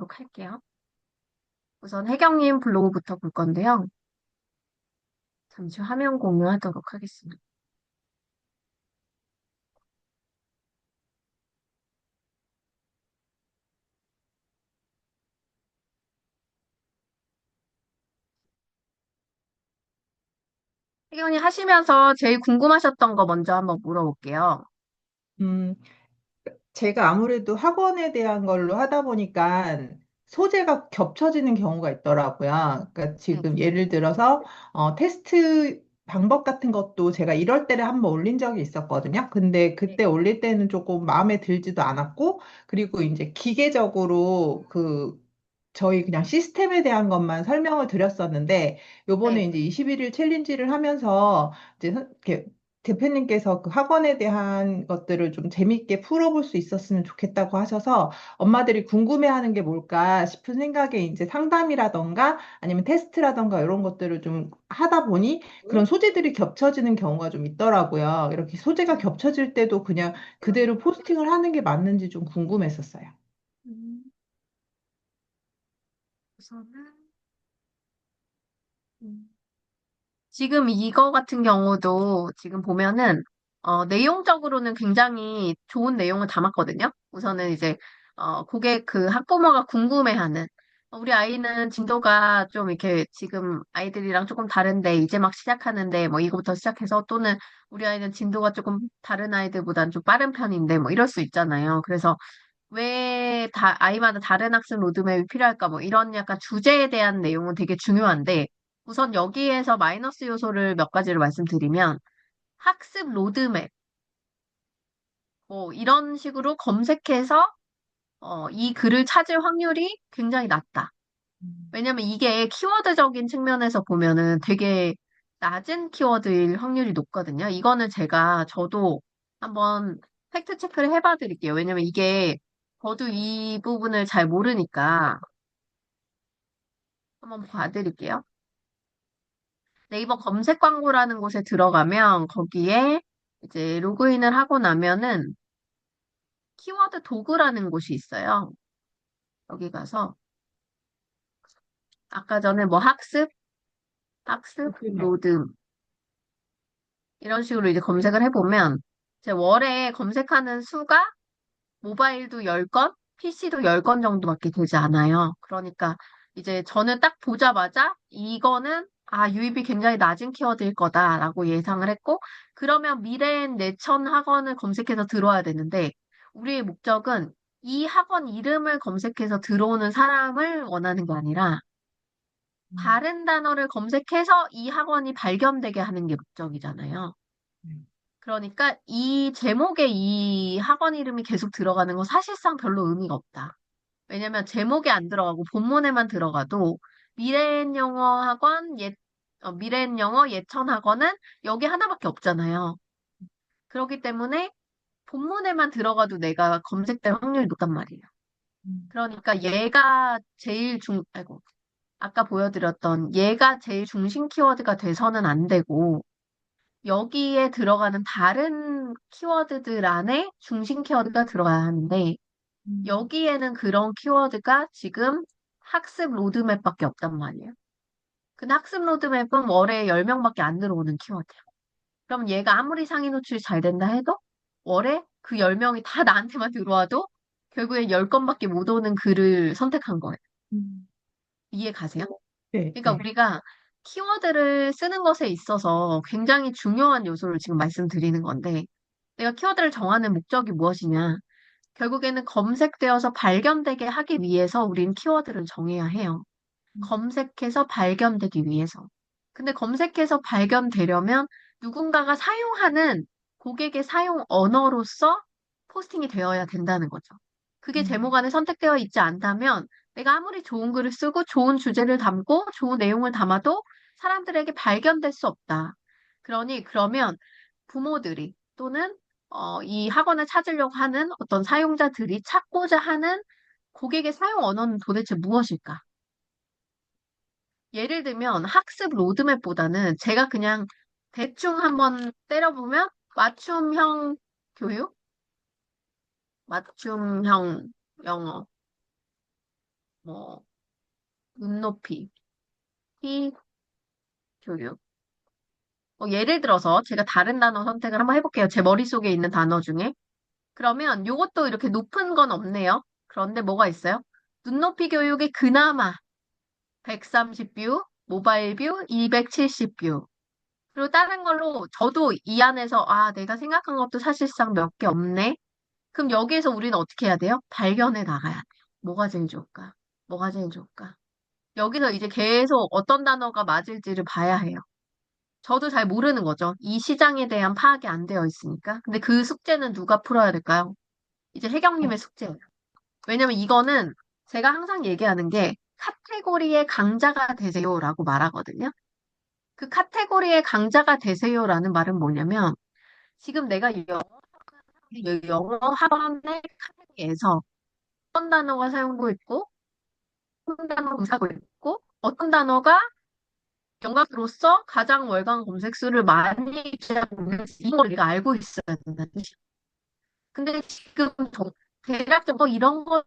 하도록 할게요. 우선 혜경님 블로그부터 볼 건데요. 잠시 화면 공유하도록 하겠습니다. 혜경님 하시면서 제일 궁금하셨던 거 먼저 한번 물어볼게요. 음, 제가 아무래도 학원에 대한 걸로 하다 보니까 소재가 겹쳐지는 경우가 있더라고요. 그러니까 네, 지금 예를 들어서 테스트 방법 같은 것도 제가 이럴 때를 한번 올린 적이 있었거든요. 근데 네, 그때 올릴 때는 조금 마음에 들지도 않았고, 그리고 이제 기계적으로 저희 그냥 시스템에 대한 것만 설명을 드렸었는데, 요번에 네. 이제 21일 챌린지를 하면서 이제 이렇게 대표님께서 그 학원에 대한 것들을 좀 재밌게 풀어볼 수 있었으면 좋겠다고 하셔서 엄마들이 궁금해하는 게 뭘까 싶은 생각에 이제 상담이라던가 아니면 테스트라던가 이런 것들을 좀 하다 보니 그런 소재들이 겹쳐지는 경우가 좀 있더라고요. 이렇게 소재가 겹쳐질 때도 그냥 그대로 포스팅을 하는 게 맞는지 좀 궁금했었어요. 음, 우선은 음, 지금 이거 같은 경우도 지금 보면은 내용적으로는 굉장히 좋은 내용을 담았거든요. 우선은 이제 고객 그 학부모가 궁금해하는 우리 아이는 진도가 좀 이렇게 지금 아이들이랑 조금 다른데 이제 막 시작하는데 뭐 이거부터 시작해서 또는 우리 아이는 진도가 조금 다른 아이들보다는 좀 빠른 편인데 뭐 이럴 수 있잖아요. 그래서 왜 아이마다 다른 학습 로드맵이 필요할까 뭐 이런 약간 주제에 대한 내용은 되게 중요한데 우선 여기에서 마이너스 요소를 몇 가지를 말씀드리면 학습 로드맵 뭐 이런 식으로 검색해서 이 글을 찾을 확률이 굉장히 낮다. 왜냐면 이게 키워드적인 측면에서 보면은 되게 낮은 키워드일 확률이 높거든요. 이거는 저도 한번 팩트 체크를 해봐 드릴게요. 왜냐면 이게 저도 이 부분을 잘 모르니까 한번 봐드릴게요. 네이버 검색 광고라는 곳에 들어가면 거기에 이제 로그인을 하고 나면은 키워드 도구라는 곳이 있어요. 여기 가서 아까 전에 뭐 학습, 로드맵. 로드 이런 식으로 이제 검색을 해보면 제 월에 검색하는 수가 모바일도 10건, PC도 10건 정도밖에 되지 않아요. 그러니까 이제 저는 딱 보자마자 이거는 유입이 굉장히 낮은 키워드일 거다라고 예상을 했고, 그러면 미래엔 내천 학원을 검색해서 들어와야 되는데, 우리의 목적은 이 학원 이름을 검색해서 들어오는 사람을 원하는 게 아니라, 음, 다른 단어를 검색해서 이 학원이 발견되게 하는 게 목적이잖아요. 음, 그러니까 이 제목에 이 학원 이름이 계속 들어가는 건 사실상 별로 의미가 없다. 왜냐면 제목에 안 들어가고 본문에만 들어가도 미래엔 영어 학원, 미래엔 영어 예천 학원은 여기 하나밖에 없잖아요. 그렇기 때문에 본문에만 들어가도 내가 검색될 확률이 높단 말이에요. 음, 그러니까 아까 보여드렸던 얘가 제일 중심 키워드가 돼서는 안 되고, 여기에 들어가는 다른 키워드들 안에 중심 키워드가 들어가야 하는데, 음, 여기에는 그런 키워드가 지금 학습 로드맵밖에 없단 말이에요. 근데 학습 로드맵은 월에 10명밖에 안 들어오는 키워드야. 그럼 얘가 아무리 상위 노출이 잘 된다 해도 월에 그 10명이 다 나한테만 들어와도 결국엔 10건밖에 못 오는 글을 선택한 거예요. 음. 이해 가세요? 네, 그러니까 네. 우리가 키워드를 쓰는 것에 있어서 굉장히 중요한 요소를 지금 말씀드리는 건데, 내가 키워드를 정하는 목적이 무엇이냐? 결국에는 검색되어서 발견되게 하기 위해서 우린 키워드를 정해야 해요. 검색해서 발견되기 위해서. 근데 검색해서 발견되려면 누군가가 사용하는 고객의 사용 언어로서 포스팅이 되어야 된다는 거죠. 그게 제목 음, 안에 선택되어 있지 않다면 내가 아무리 좋은 글을 쓰고 좋은 주제를 담고 좋은 내용을 담아도 사람들에게 발견될 수 없다. 그러면 부모들이 또는 이 학원을 찾으려고 하는 어떤 사용자들이 찾고자 하는 고객의 사용 언어는 도대체 무엇일까? 예를 들면 학습 로드맵보다는 제가 그냥 대충 한번 때려보면 맞춤형 교육, 맞춤형 영어, 뭐, 눈높이, 키, 교육. 예를 들어서 제가 다른 단어 선택을 한번 해볼게요. 제 머릿속에 있는 단어 중에. 그러면 요것도 이렇게 높은 건 없네요. 그런데 뭐가 있어요? 눈높이 교육에 그나마 130뷰, 모바일 뷰 270뷰. 그리고 다른 걸로 저도 이 안에서 아, 내가 생각한 것도 사실상 몇 개 없네. 그럼 여기에서 우리는 어떻게 해야 돼요? 발견해 나가야 돼요. 뭐가 제일 좋을까? 뭐가 제일 좋을까? 여기서 이제 계속 어떤 단어가 맞을지를 봐야 해요. 저도 잘 모르는 거죠. 이 시장에 대한 파악이 안 되어 있으니까. 근데 그 숙제는 누가 풀어야 될까요? 이제 혜경님의 숙제예요. 왜냐면 이거는 제가 항상 얘기하는 게 카테고리의 강자가 되세요라고 말하거든요. 그 카테고리의 강자가 되세요라는 말은 뭐냐면 지금 내가 영어 학원의 카테고리에서 어떤 단어가 사용되고 있고 어떤 단어가 검사하고 있고 어떤 단어가 영각으로서 가장 월간 검색 수를 많이 유지하고 있는지 이걸 우리가 알고 있어야 된다는 뜻이에요. 근데 지금 대략적으로 이런 거는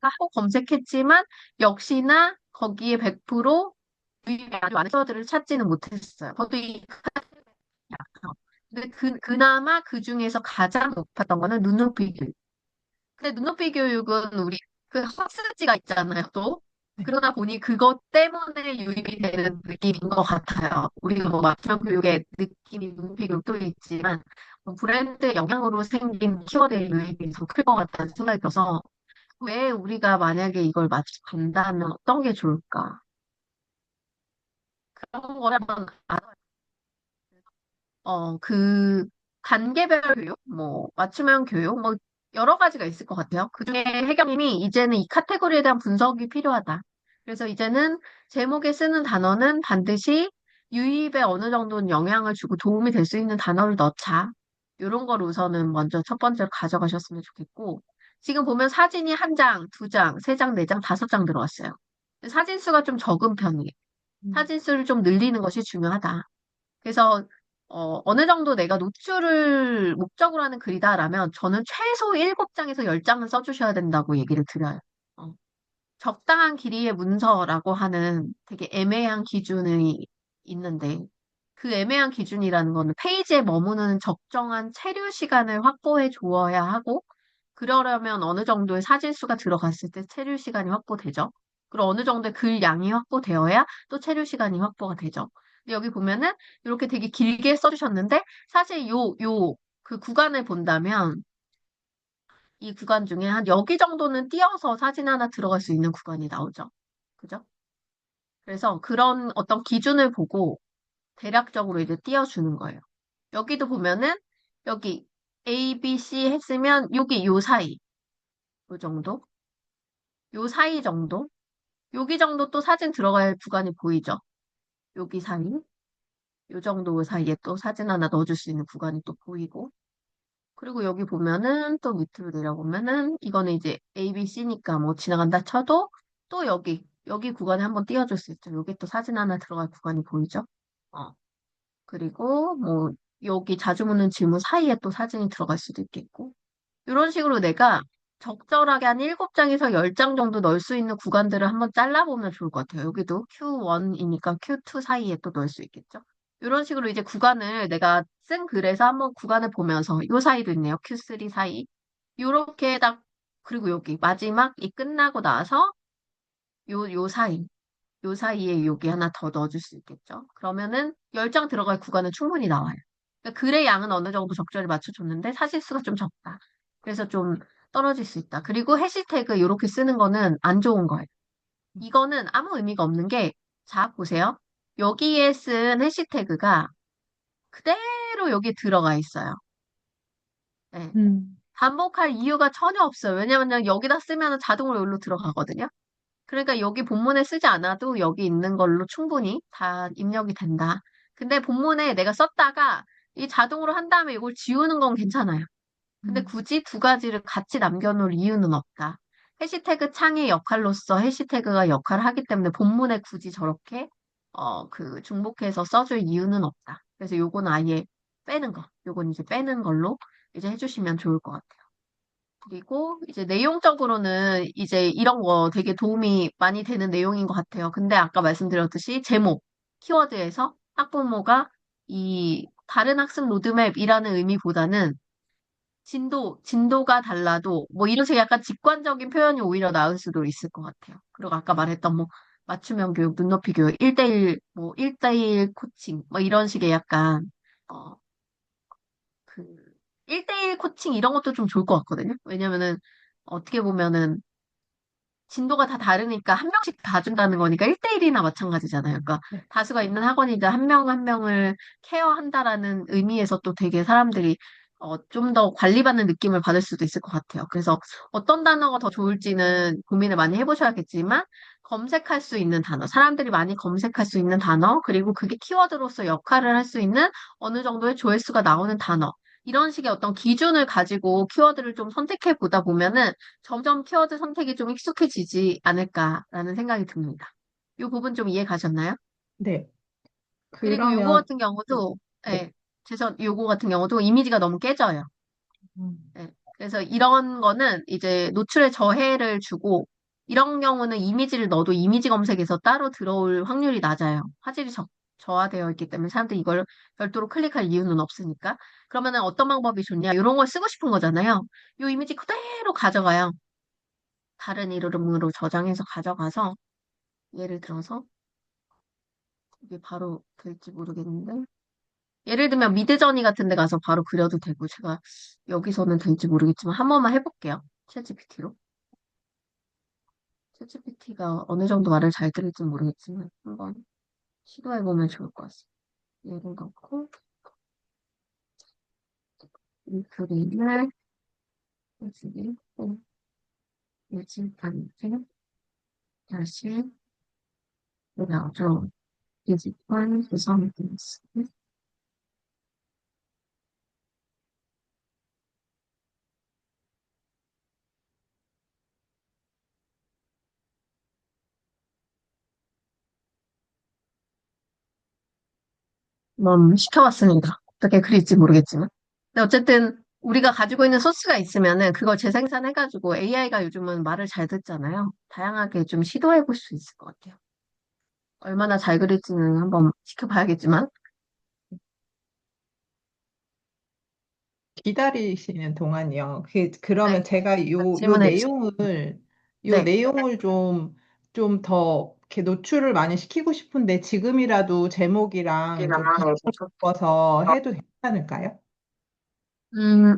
하고 검색했지만 역시나 거기에 100% 유입이 아주 많은 키워드를 찾지는 못했어요. 저도 이 약해요. 근데 그나마 그 중에서 가장 높았던 거는 눈높이 교육. 근데 눈높이 교육은 우리 그 학습지가 있잖아요, 또. 네. 그러다 보니 그것 때문에 유입이 되는 느낌인 것 같아요. 우리가 뭐 맞춤형 교육의 느낌이 눈높이 교육도 있지만 브랜드 영향으로 생긴 키워드의 유입이 더 클 것 같다는 생각이 들어서 왜 우리가 만약에 이걸 간다면 어떤 게 좋을까? 그런 걸 한번 그 단계별 교육, 뭐 맞춤형 교육, 뭐 여러 가지가 있을 것 같아요. 그중에 혜경님이 이제는 이 카테고리에 대한 분석이 필요하다. 그래서 이제는 제목에 쓰는 단어는 반드시 유입에 어느 정도는 영향을 주고 도움이 될 수 있는 단어를 넣자. 이런 걸 우선은 먼저 첫 번째로 가져가셨으면 좋겠고, 지금 보면 사진이 한 장, 두 장, 세 장, 네 장, 다섯 장 들어왔어요. 사진 수가 좀 적은 편이에요. 음. 사진 수를 좀 늘리는 것이 중요하다. 그래서 어느 정도 내가 노출을 목적으로 하는 글이다라면 저는 최소 7장에서 10장은 써주셔야 된다고 얘기를 드려요. 어, 적당한 길이의 문서라고 하는 되게 애매한 기준이 있는데 그 애매한 기준이라는 거는 페이지에 머무는 적정한 체류 시간을 확보해 주어야 하고 그러려면 어느 정도의 사진 수가 들어갔을 때 체류 시간이 확보되죠. 그리고 어느 정도의 글 양이 확보되어야 또 체류 시간이 확보가 되죠. 근데 여기 보면은 이렇게 되게 길게 써주셨는데 사실 그 구간을 본다면 이 구간 중에 한 여기 정도는 띄어서 사진 하나 들어갈 수 있는 구간이 나오죠. 그죠? 그래서 그런 어떤 기준을 보고 대략적으로 이제 띄워주는 거예요. 여기도 보면은 여기 A, B, C 했으면 여기 요 사이 요 정도 요 사이 정도 여기 정도 또 사진 들어갈 구간이 보이죠? 여기 사이 요 정도 사이에 또 사진 하나 넣어줄 수 있는 구간이 또 보이고 그리고 여기 보면은 또 밑으로 내려보면은 이거는 이제 A, B, C니까 뭐 지나간다 쳐도 또 여기 구간에 한번 띄워줄 수 있죠. 여기 또 사진 하나 들어갈 구간이 보이죠? 어. 그리고 뭐 여기 자주 묻는 질문 사이에 또 사진이 들어갈 수도 있겠고 이런 식으로 내가 적절하게 한 7장에서 10장 정도 넣을 수 있는 구간들을 한번 잘라보면 좋을 것 같아요. 여기도 Q1이니까 Q2 사이에 또 넣을 수 있겠죠? 이런 식으로 이제 구간을 내가 쓴 글에서 한번 구간을 보면서 요 사이도 있네요. Q3 사이. 요렇게 딱, 그리고 여기 마지막 이 끝나고 나서 요 사이. 요 사이에 여기 하나 더 넣어줄 수 있겠죠? 그러면은 10장 들어갈 구간은 충분히 나와요. 그러니까 글의 양은 어느 정도 적절히 맞춰줬는데 사실수가 좀 적다. 그래서 좀 떨어질 수 있다. 그리고 해시태그 이렇게 쓰는 거는 안 좋은 거예요. 이거는 아무 의미가 없는 게, 자, 보세요. 여기에 쓴 해시태그가 그대로 여기 들어가 있어요. 네. 음. 반복할 이유가 전혀 없어요. 왜냐면 여기다 쓰면 자동으로 여기로 들어가거든요. 그러니까 여기 본문에 쓰지 않아도 여기 있는 걸로 충분히 다 입력이 된다. 근데 본문에 내가 썼다가 이 자동으로 한 다음에 이걸 지우는 건 괜찮아요. 근데 음. 굳이 두 가지를 같이 남겨놓을 이유는 없다. 해시태그 창의 역할로서 해시태그가 역할을 하기 때문에 본문에 굳이 저렇게 그 중복해서 써줄 이유는 없다. 그래서 요건 아예 빼는 거. 요건 이제 빼는 걸로 이제 해주시면 좋을 것 같아요. 그리고 이제 내용적으로는 이제 이런 거 되게 도움이 많이 되는 내용인 것 같아요. 근데 아까 말씀드렸듯이 제목, 키워드에서 학부모가 이 다른 학습 로드맵이라는 의미보다는 진도가 달라도 뭐 이런 식의 약간 직관적인 표현이 오히려 나을 수도 있을 것 같아요. 그리고 아까 말했던 뭐 맞춤형 교육, 눈높이 교육, 1대1, 뭐 1대1 코칭, 뭐 이런 식의 약간, 어, 그, 1대1 코칭 이런 것도 좀 좋을 것 같거든요. 왜냐면은 어떻게 보면은 진도가 다 다르니까 한 명씩 봐준다는 거니까 1대1이나 마찬가지잖아요. 그러니까 네. 다수가 있는 학원이든 한 명 한 명을 케어한다라는 의미에서 또 되게 사람들이 좀 더 관리받는 느낌을 받을 수도 있을 것 같아요. 그래서 어떤 단어가 더 좋을지는 고민을 많이 해보셔야겠지만 검색할 수 있는 단어, 사람들이 많이 검색할 수 있는 단어, 그리고 그게 키워드로서 역할을 할 수 있는 어느 정도의 조회수가 나오는 단어, 이런 식의 어떤 기준을 가지고 키워드를 좀 선택해 보다 보면은 점점 키워드 선택이 좀 익숙해지지 않을까라는 생각이 듭니다. 이 부분 좀 이해 가셨나요? 네. 그리고 요거 그러면, 같은 경우도, 네. 예, 요거 같은 경우도 이미지가 너무 깨져요. 음, 예. 그래서 이런 거는 이제 노출에 저해를 주고, 이런 경우는 이미지를 넣어도 이미지 검색에서 따로 들어올 확률이 낮아요. 화질이 저하되어 있기 때문에 사람들이 이걸 별도로 클릭할 이유는 없으니까. 그러면은 어떤 방법이 좋냐? 이런 걸 쓰고 싶은 거잖아요. 이 이미지 그대로 가져가요. 다른 이름으로 저장해서 가져가서 예를 들어서 이게 바로 될지 모르겠는데 예를 들면 미드저니 같은 데 가서 바로 그려도 되고 제가 여기서는 될지 모르겠지만 한 번만 해볼게요. 챗GPT로. 챗GPT가 어느 정도 말을 잘 들을지 모르겠지만 한번 시도해보면 좋을 것 같습니다. 예를 넣고 이 그림을 해주기 일진한테 다시 그려줘. 디지털 구성 댄스. 시켜봤습니다. 어떻게 그릴지 모르겠지만. 근데 어쨌든 우리가 가지고 있는 소스가 있으면은 그걸 재생산해가지고 AI가 요즘은 말을 잘 듣잖아요. 다양하게 좀 시도해볼 수 있을 것 같아요. 얼마나 잘 그릴지는 한번 지켜봐야겠지만. 기다리시는 동안이요. 네, 그러면 제가 질문해 주세요. 요 네. 내용을 좀 더 이렇게 노출을 많이 시키고 싶은데 지금이라도 제목이랑 좀 비춰서 해도 괜찮을까요?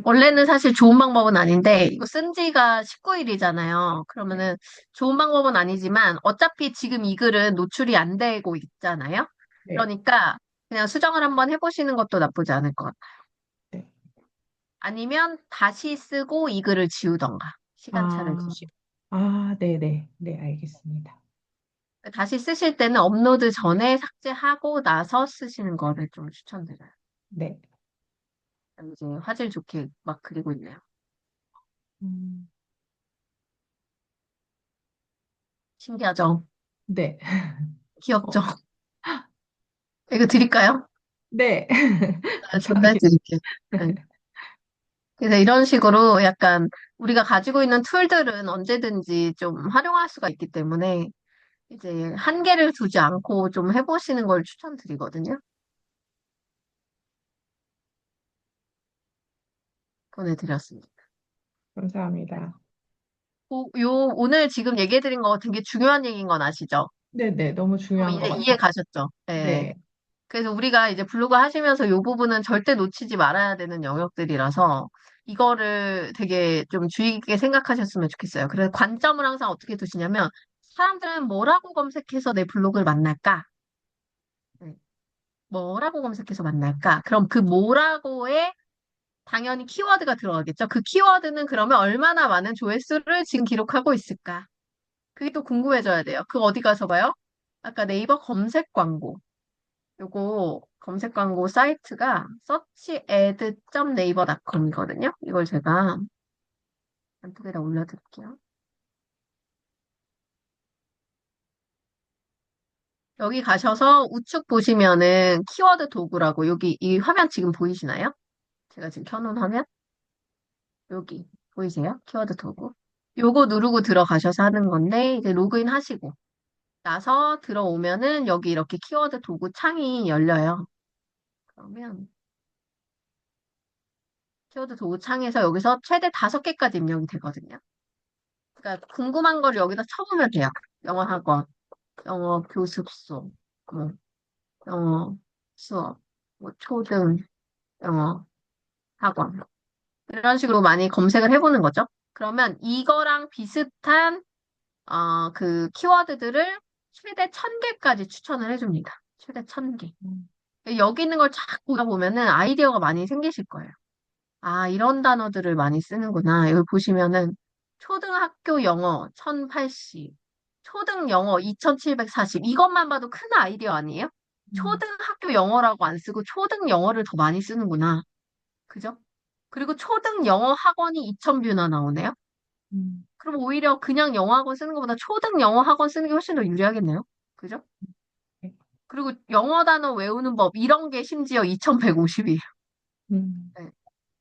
원래는 사실 좋은 방법은 아닌데, 이거 쓴 지가 19일이잖아요. 네. 그러면은 좋은 방법은 아니지만, 어차피 지금 이 글은 노출이 안 되고 있잖아요. 네. 그러니까 그냥 수정을 한번 해보시는 것도 나쁘지 않을 것 같아요. 네. 아니면 다시 쓰고 이 글을 지우던가, 시간차를 아, 두시고. 네네. 네, 알겠습니다. 다시 쓰실 때는 업로드 전에 삭제하고 나서 쓰시는 거를 좀 추천드려요. 네. 이제 화질 좋게 막 그리고 있네요. 음, 신기하죠? 네. 귀엽죠? 어, 이거 드릴까요? 네. 감사합니다. 전달드릴게요. 네. 그래서 이런 식으로 약간 우리가 가지고 있는 툴들은 언제든지 좀 활용할 수가 있기 때문에 이제 한계를 두지 않고 좀 해보시는 걸 추천드리거든요. 보내드렸습니다. 감사합니다. 오늘 지금 얘기해드린 거 되게 중요한 얘기인 건 아시죠? 네네. 너무 그럼 중요한 것 이제 이해 같아요. 가셨죠? 네. 네. 그래서 우리가 이제 블로그 하시면서 이 부분은 절대 놓치지 말아야 되는 영역들이라서 이거를 되게 좀 주의 깊게 생각하셨으면 좋겠어요. 그래서 관점을 항상 어떻게 두시냐면 사람들은 뭐라고 검색해서 내 블로그를 만날까? 네. 뭐라고 검색해서 만날까? 그럼 그 뭐라고에 당연히 키워드가 들어가겠죠. 그 키워드는 그러면 얼마나 많은 조회수를 지금 기록하고 있을까? 그게 또 궁금해져야 돼요. 그거 어디 가서 봐요? 아까 네이버 검색 광고. 요거 검색 광고 사이트가 searchad.naver.com이거든요. 이걸 제가 단톡에다 올려드릴게요. 여기 가셔서 우측 보시면은 키워드 도구라고 여기 이 화면 지금 보이시나요? 제가 지금 켜놓은 화면? 여기. 보이세요? 키워드 도구. 요거 누르고 들어가셔서 하는 건데, 이제 로그인 하시고 나서 들어오면은 여기 이렇게 키워드 도구 창이 열려요. 그러면 키워드 도구 창에서 여기서 최대 5개까지 입력이 되거든요. 그러니까 궁금한 걸 여기다 쳐보면 돼요. 영어 학원, 영어 교습소, 뭐, 영어 수업, 뭐, 초등, 영어 학원. 이런 식으로 많이 검색을 해보는 거죠. 그러면 이거랑 비슷한, 그 키워드들을 최대 1000개까지 추천을 해줍니다. 최대 1000개. 음, 여기 있는 걸 쫙 보다 보면은 아이디어가 많이 생기실 거예요. 아, 이런 단어들을 많이 쓰는구나. 여기 보시면은 초등학교 영어 1080, 초등 영어 2740. 이것만 봐도 큰 아이디어 아니에요? 음, 초등학교 영어라고 안 쓰고 초등 영어를 더 많이 쓰는구나. 그죠? 그리고 초등 영어 학원이 2000뷰나 나오네요. 음. 그럼 오히려 그냥 영어 학원 쓰는 것보다 초등 영어 학원 쓰는 게 훨씬 더 유리하겠네요. 그죠? 네. 그리고 영어 단어 외우는 법 이런 게 심지어 2150이에요. 음,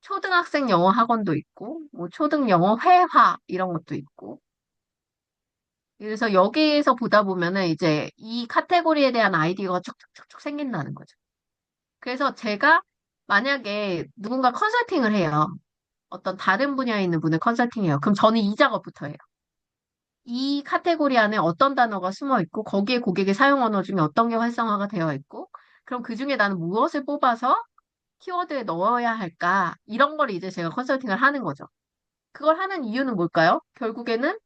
초등학생 영어 학원도 있고, 뭐 초등 영어 회화 이런 것도 있고. 그래서 여기에서 보다 보면은 이제 이 카테고리에 대한 아이디어가 쭉쭉쭉쭉 생긴다는 거죠. 그래서 제가 만약에 누군가 컨설팅을 해요. 어떤 다른 분야에 있는 분을 컨설팅해요. 그럼 저는 이 작업부터 해요. 이 카테고리 안에 어떤 단어가 숨어 있고, 거기에 고객의 사용 언어 중에 어떤 게 활성화가 되어 있고, 그럼 그 중에 나는 무엇을 뽑아서 키워드에 넣어야 할까? 이런 걸 이제 제가 컨설팅을 하는 거죠. 그걸 하는 이유는 뭘까요? 결국에는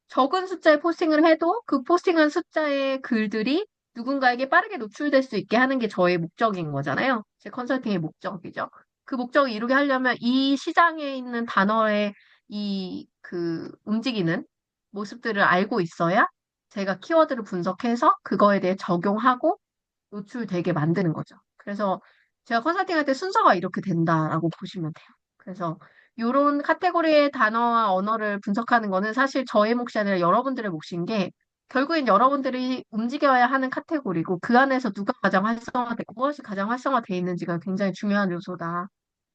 적은 숫자의 포스팅을 해도 그 포스팅한 숫자의 글들이 누군가에게 빠르게 노출될 수 있게 하는 게 저의 목적인 거잖아요. 제 컨설팅의 목적이죠. 그 목적을 이루게 하려면 이 시장에 있는 단어의 이 그 움직이는 모습들을 알고 있어야 제가 키워드를 분석해서 그거에 대해 적용하고 노출되게 만드는 거죠. 그래서 제가 컨설팅할 때 순서가 이렇게 된다라고 보시면 돼요. 그래서 이런 카테고리의 단어와 언어를 분석하는 거는 사실 저의 몫이 아니라 여러분들의 몫인 게 결국엔 여러분들이 움직여야 하는 카테고리고 그 안에서 누가 가장 활성화되고 무엇이 가장 활성화되어 있는지가 굉장히 중요한 요소다.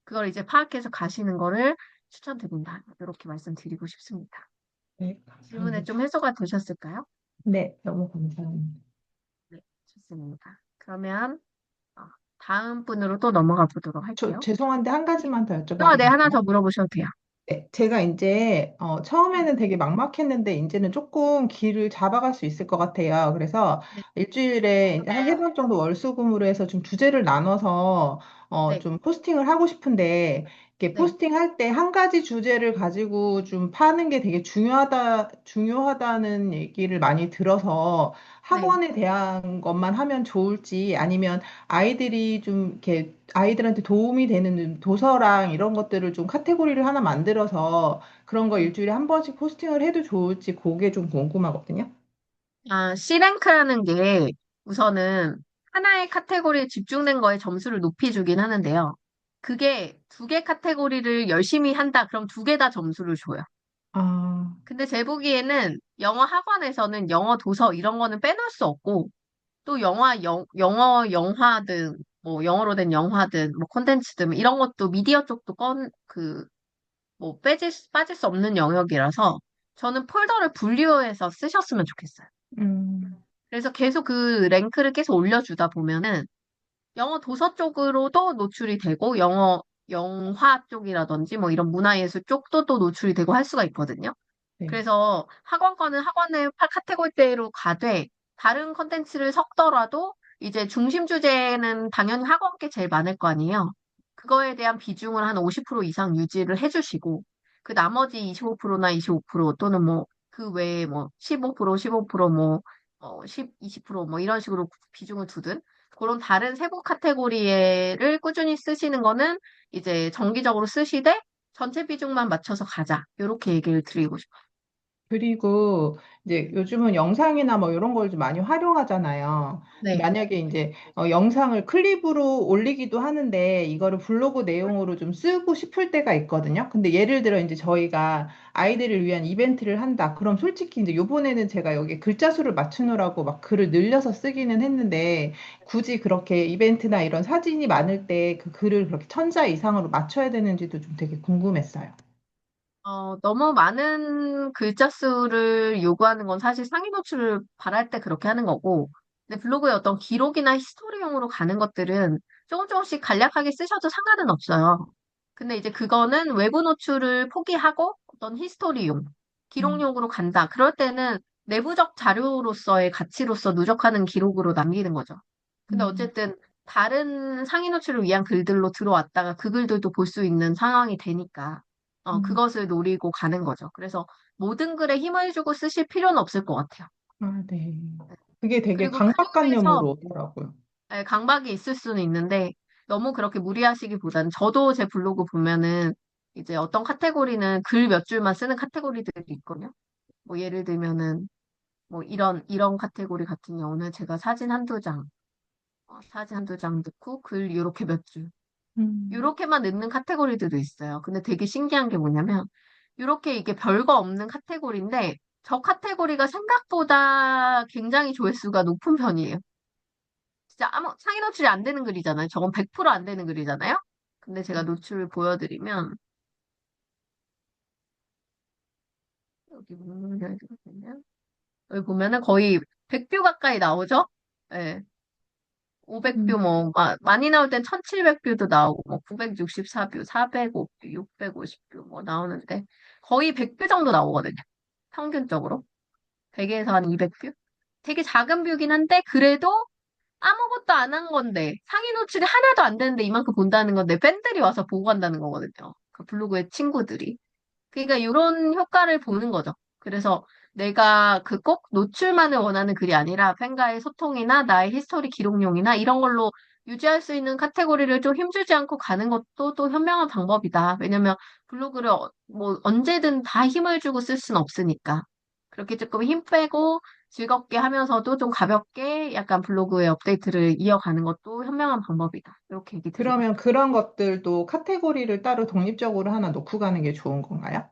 그걸 이제 파악해서 가시는 거를 추천드린다. 이렇게 말씀드리고 싶습니다. 네, 질문에 감사합니다. 좀 해소가 되셨을까요? 네, 너무 감사합니다. 네, 좋습니다. 그러면 어, 다음 분으로 또 넘어가 보도록 저 할게요. 죄송한데 한 가지만 더 네, 여쭤봐도 하나 돼요? 더 물어보셔도 돼요. 네, 제가 이제 처음에는 되게 막막했는데 이제는 조금 길을 잡아갈 수 있을 것 같아요. 그래서 네, 일주일에 이제 한 3번 정도 월수금으로 해서 좀 주제를 나눠서 네, 좀 포스팅을 하고 싶은데 이렇게 네, 포스팅할 때 한 가지 주제를 가지고 좀 파는 게 되게 중요하다는 얘기를 많이 들어서 네. 학원에 대한 것만 하면 좋을지 아니면 아이들이 좀 이렇게 아이들한테 도움이 되는 도서랑 이런 것들을 좀 카테고리를 하나 만들어서 그런 거 네. 일주일에 한 번씩 포스팅을 해도 좋을지 그게 좀 궁금하거든요. 아, C랭크라는 게 우선은 하나의 카테고리에 집중된 거에 점수를 높이 주긴 하는데요. 그게 2개 카테고리를 열심히 한다. 그럼 2개 다 점수를 줘요. 아, 근데 제 보기에는 영어 학원에서는 영어 도서 이런 거는 빼놓을 수 없고 또 영어 영화든 뭐 영어로 된 영화든 뭐 콘텐츠든 뭐 이런 것도 미디어 쪽도 뭐 빠질 수 없는 영역이라서 저는 폴더를 분류해서 쓰셨으면 좋겠어요. 음, 그래서 계속 그 랭크를 계속 올려주다 보면은 영어 도서 쪽으로도 노출이 되고 영화 쪽이라든지 뭐 이런 문화예술 쪽도 또 노출이 되고 할 수가 있거든요. 네. 그래서 학원 거는 학원의 카테고리대로 가되 다른 컨텐츠를 섞더라도 이제 중심 주제는 당연히 학원 게 제일 많을 거 아니에요. 그거에 대한 비중을 한 50% 이상 유지를 해주시고 그 나머지 25%나 25% 또는 뭐 그 외에 뭐 15%, 15% 뭐 20% 이런 식으로 비중을 두든 그런 다른 세부 카테고리를 꾸준히 쓰시는 거는 이제 정기적으로 쓰시되 전체 비중만 맞춰서 가자. 이렇게 얘기를 드리고 싶어요. 그리고 이제 요즘은 영상이나 뭐 이런 걸 좀 많이 활용하잖아요. 네. 만약에 이제 영상을 클립으로 올리기도 하는데 이거를 블로그 내용으로 좀 쓰고 싶을 때가 있거든요. 근데 예를 들어 이제 저희가 아이들을 위한 이벤트를 한다. 그럼 솔직히 이제 요번에는 제가 여기 글자 수를 맞추느라고 막 글을 늘려서 쓰기는 했는데 굳이 그렇게 이벤트나 이런 사진이 많을 때 그 글을 그렇게 천자 이상으로 맞춰야 되는지도 좀 되게 궁금했어요. 너무 많은 글자 수를 요구하는 건 사실 상위 노출을 바랄 때 그렇게 하는 거고, 근데 블로그에 어떤 기록이나 히스토리용으로 가는 것들은 조금 조금씩 간략하게 쓰셔도 상관은 없어요. 근데 이제 그거는 외부 노출을 포기하고 어떤 히스토리용, 음, 기록용으로 간다. 그럴 때는 내부적 자료로서의 가치로서 누적하는 기록으로 남기는 거죠. 근데 음, 어쨌든 다른 상위 노출을 위한 글들로 들어왔다가 그 글들도 볼 수 있는 상황이 되니까. 음. 그것을 노리고 가는 거죠. 그래서 모든 글에 힘을 주고 쓰실 필요는 없을 것 같아요. 아, 네. 그게 되게 그리고 그 강박관념으로 중에서 오더라고요. 강박이 있을 수는 있는데 너무 그렇게 무리하시기보다는 저도 제 블로그 보면은 이제 어떤 카테고리는 글 몇 줄만 쓰는 카테고리들이 있거든요. 뭐 예를 들면은 뭐 이런 카테고리 같은 경우는 제가 사진 한두 장 넣고 글 이렇게 몇 줄. 음, 요렇게만 넣는 카테고리들도 있어요. 근데 되게 신기한 게 뭐냐면, 요렇게 이게 별거 없는 카테고리인데, 저 카테고리가 생각보다 굉장히 조회수가 높은 편이에요. 진짜 아무, 상위 노출이 안 되는 글이잖아요. 저건 100%안 되는 글이잖아요. 근데 제가 노출을 보여드리면, 여기 보면, 여기 보면은 거의 100뷰 가까이 나오죠? 예. 500뷰 음, 많이 나올 땐 1700뷰도 나오고, 뭐, 964뷰, 405뷰, 650뷰, 뭐, 나오는데, 거의 100뷰 정도 나오거든요. 평균적으로. 100에서 한 200뷰? 되게 작은 뷰긴 한데, 그래도 아무것도 안 한 건데, 상위 노출이 하나도 안 되는데 이만큼 본다는 건데, 팬들이 와서 보고 간다는 거거든요. 그 블로그의 친구들이. 그러니까 이런 효과를 보는 거죠. 그래서 내가 그 꼭 노출만을 원하는 글이 아니라 팬과의 소통이나 나의 히스토리 기록용이나 이런 걸로 유지할 수 있는 카테고리를 좀 힘주지 않고 가는 것도 또 현명한 방법이다. 왜냐면 블로그를 뭐 언제든 다 힘을 주고 쓸 수는 없으니까. 그렇게 조금 힘 빼고 즐겁게 하면서도 좀 가볍게 약간 블로그의 업데이트를 이어가는 것도 현명한 방법이다. 이렇게 얘기 드리고 그러면 싶어요. 그런 것들도 카테고리를 따로 독립적으로 하나 놓고 가는 게 좋은 건가요?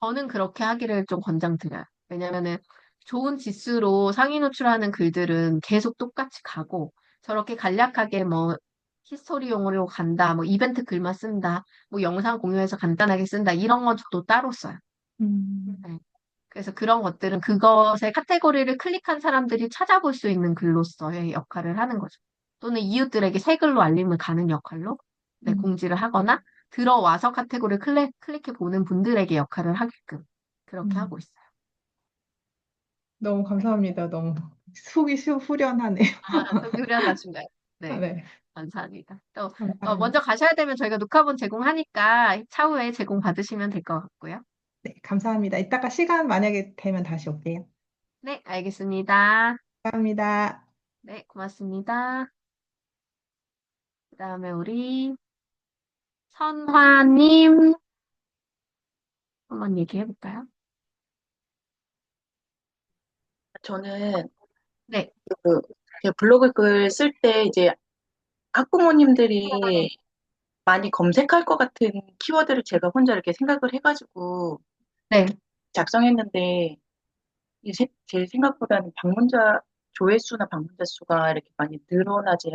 저는 그렇게 하기를 좀 권장드려요. 왜냐면은 좋은 지수로 상위 노출하는 글들은 계속 똑같이 가고 저렇게 간략하게 뭐 히스토리용으로 간다, 뭐 이벤트 글만 쓴다, 뭐 영상 공유해서 간단하게 쓴다 이런 건 저도 따로 써요. 음, 네. 그래서 그런 것들은 그것의 카테고리를 클릭한 사람들이 찾아볼 수 있는 글로서의 역할을 하는 거죠. 또는 이웃들에게 새 글로 알림을 가는 역할로 네, 음, 공지를 하거나 들어와서 카테고리를 클릭해 보는 분들에게 역할을 하게끔 그렇게 하고 음. 있어요. 너무 감사합니다. 너무 속이 후련하네요. 속이 후련하신가요? 아, 네, 네, 감사합니다. 또 감사합니다. 먼저 가셔야 되면 저희가 녹화본 제공하니까 차후에 제공 받으시면 될 것 같고요. 네, 감사합니다. 이따가 시간 만약에 되면 다시 올게요. 네, 알겠습니다. 감사합니다. 네, 고맙습니다. 그다음에 우리 선화님 한번 얘기해 볼까요? 저는 네, 그 블로그 글 쓸 때 이제 학부모님들이 많이 검색할 것 같은 키워드를 제가 혼자 이렇게 생각을 해가지고 네. 작성했는데 제 생각보다는 조회수나 방문자 수가 이렇게 많이 늘어나지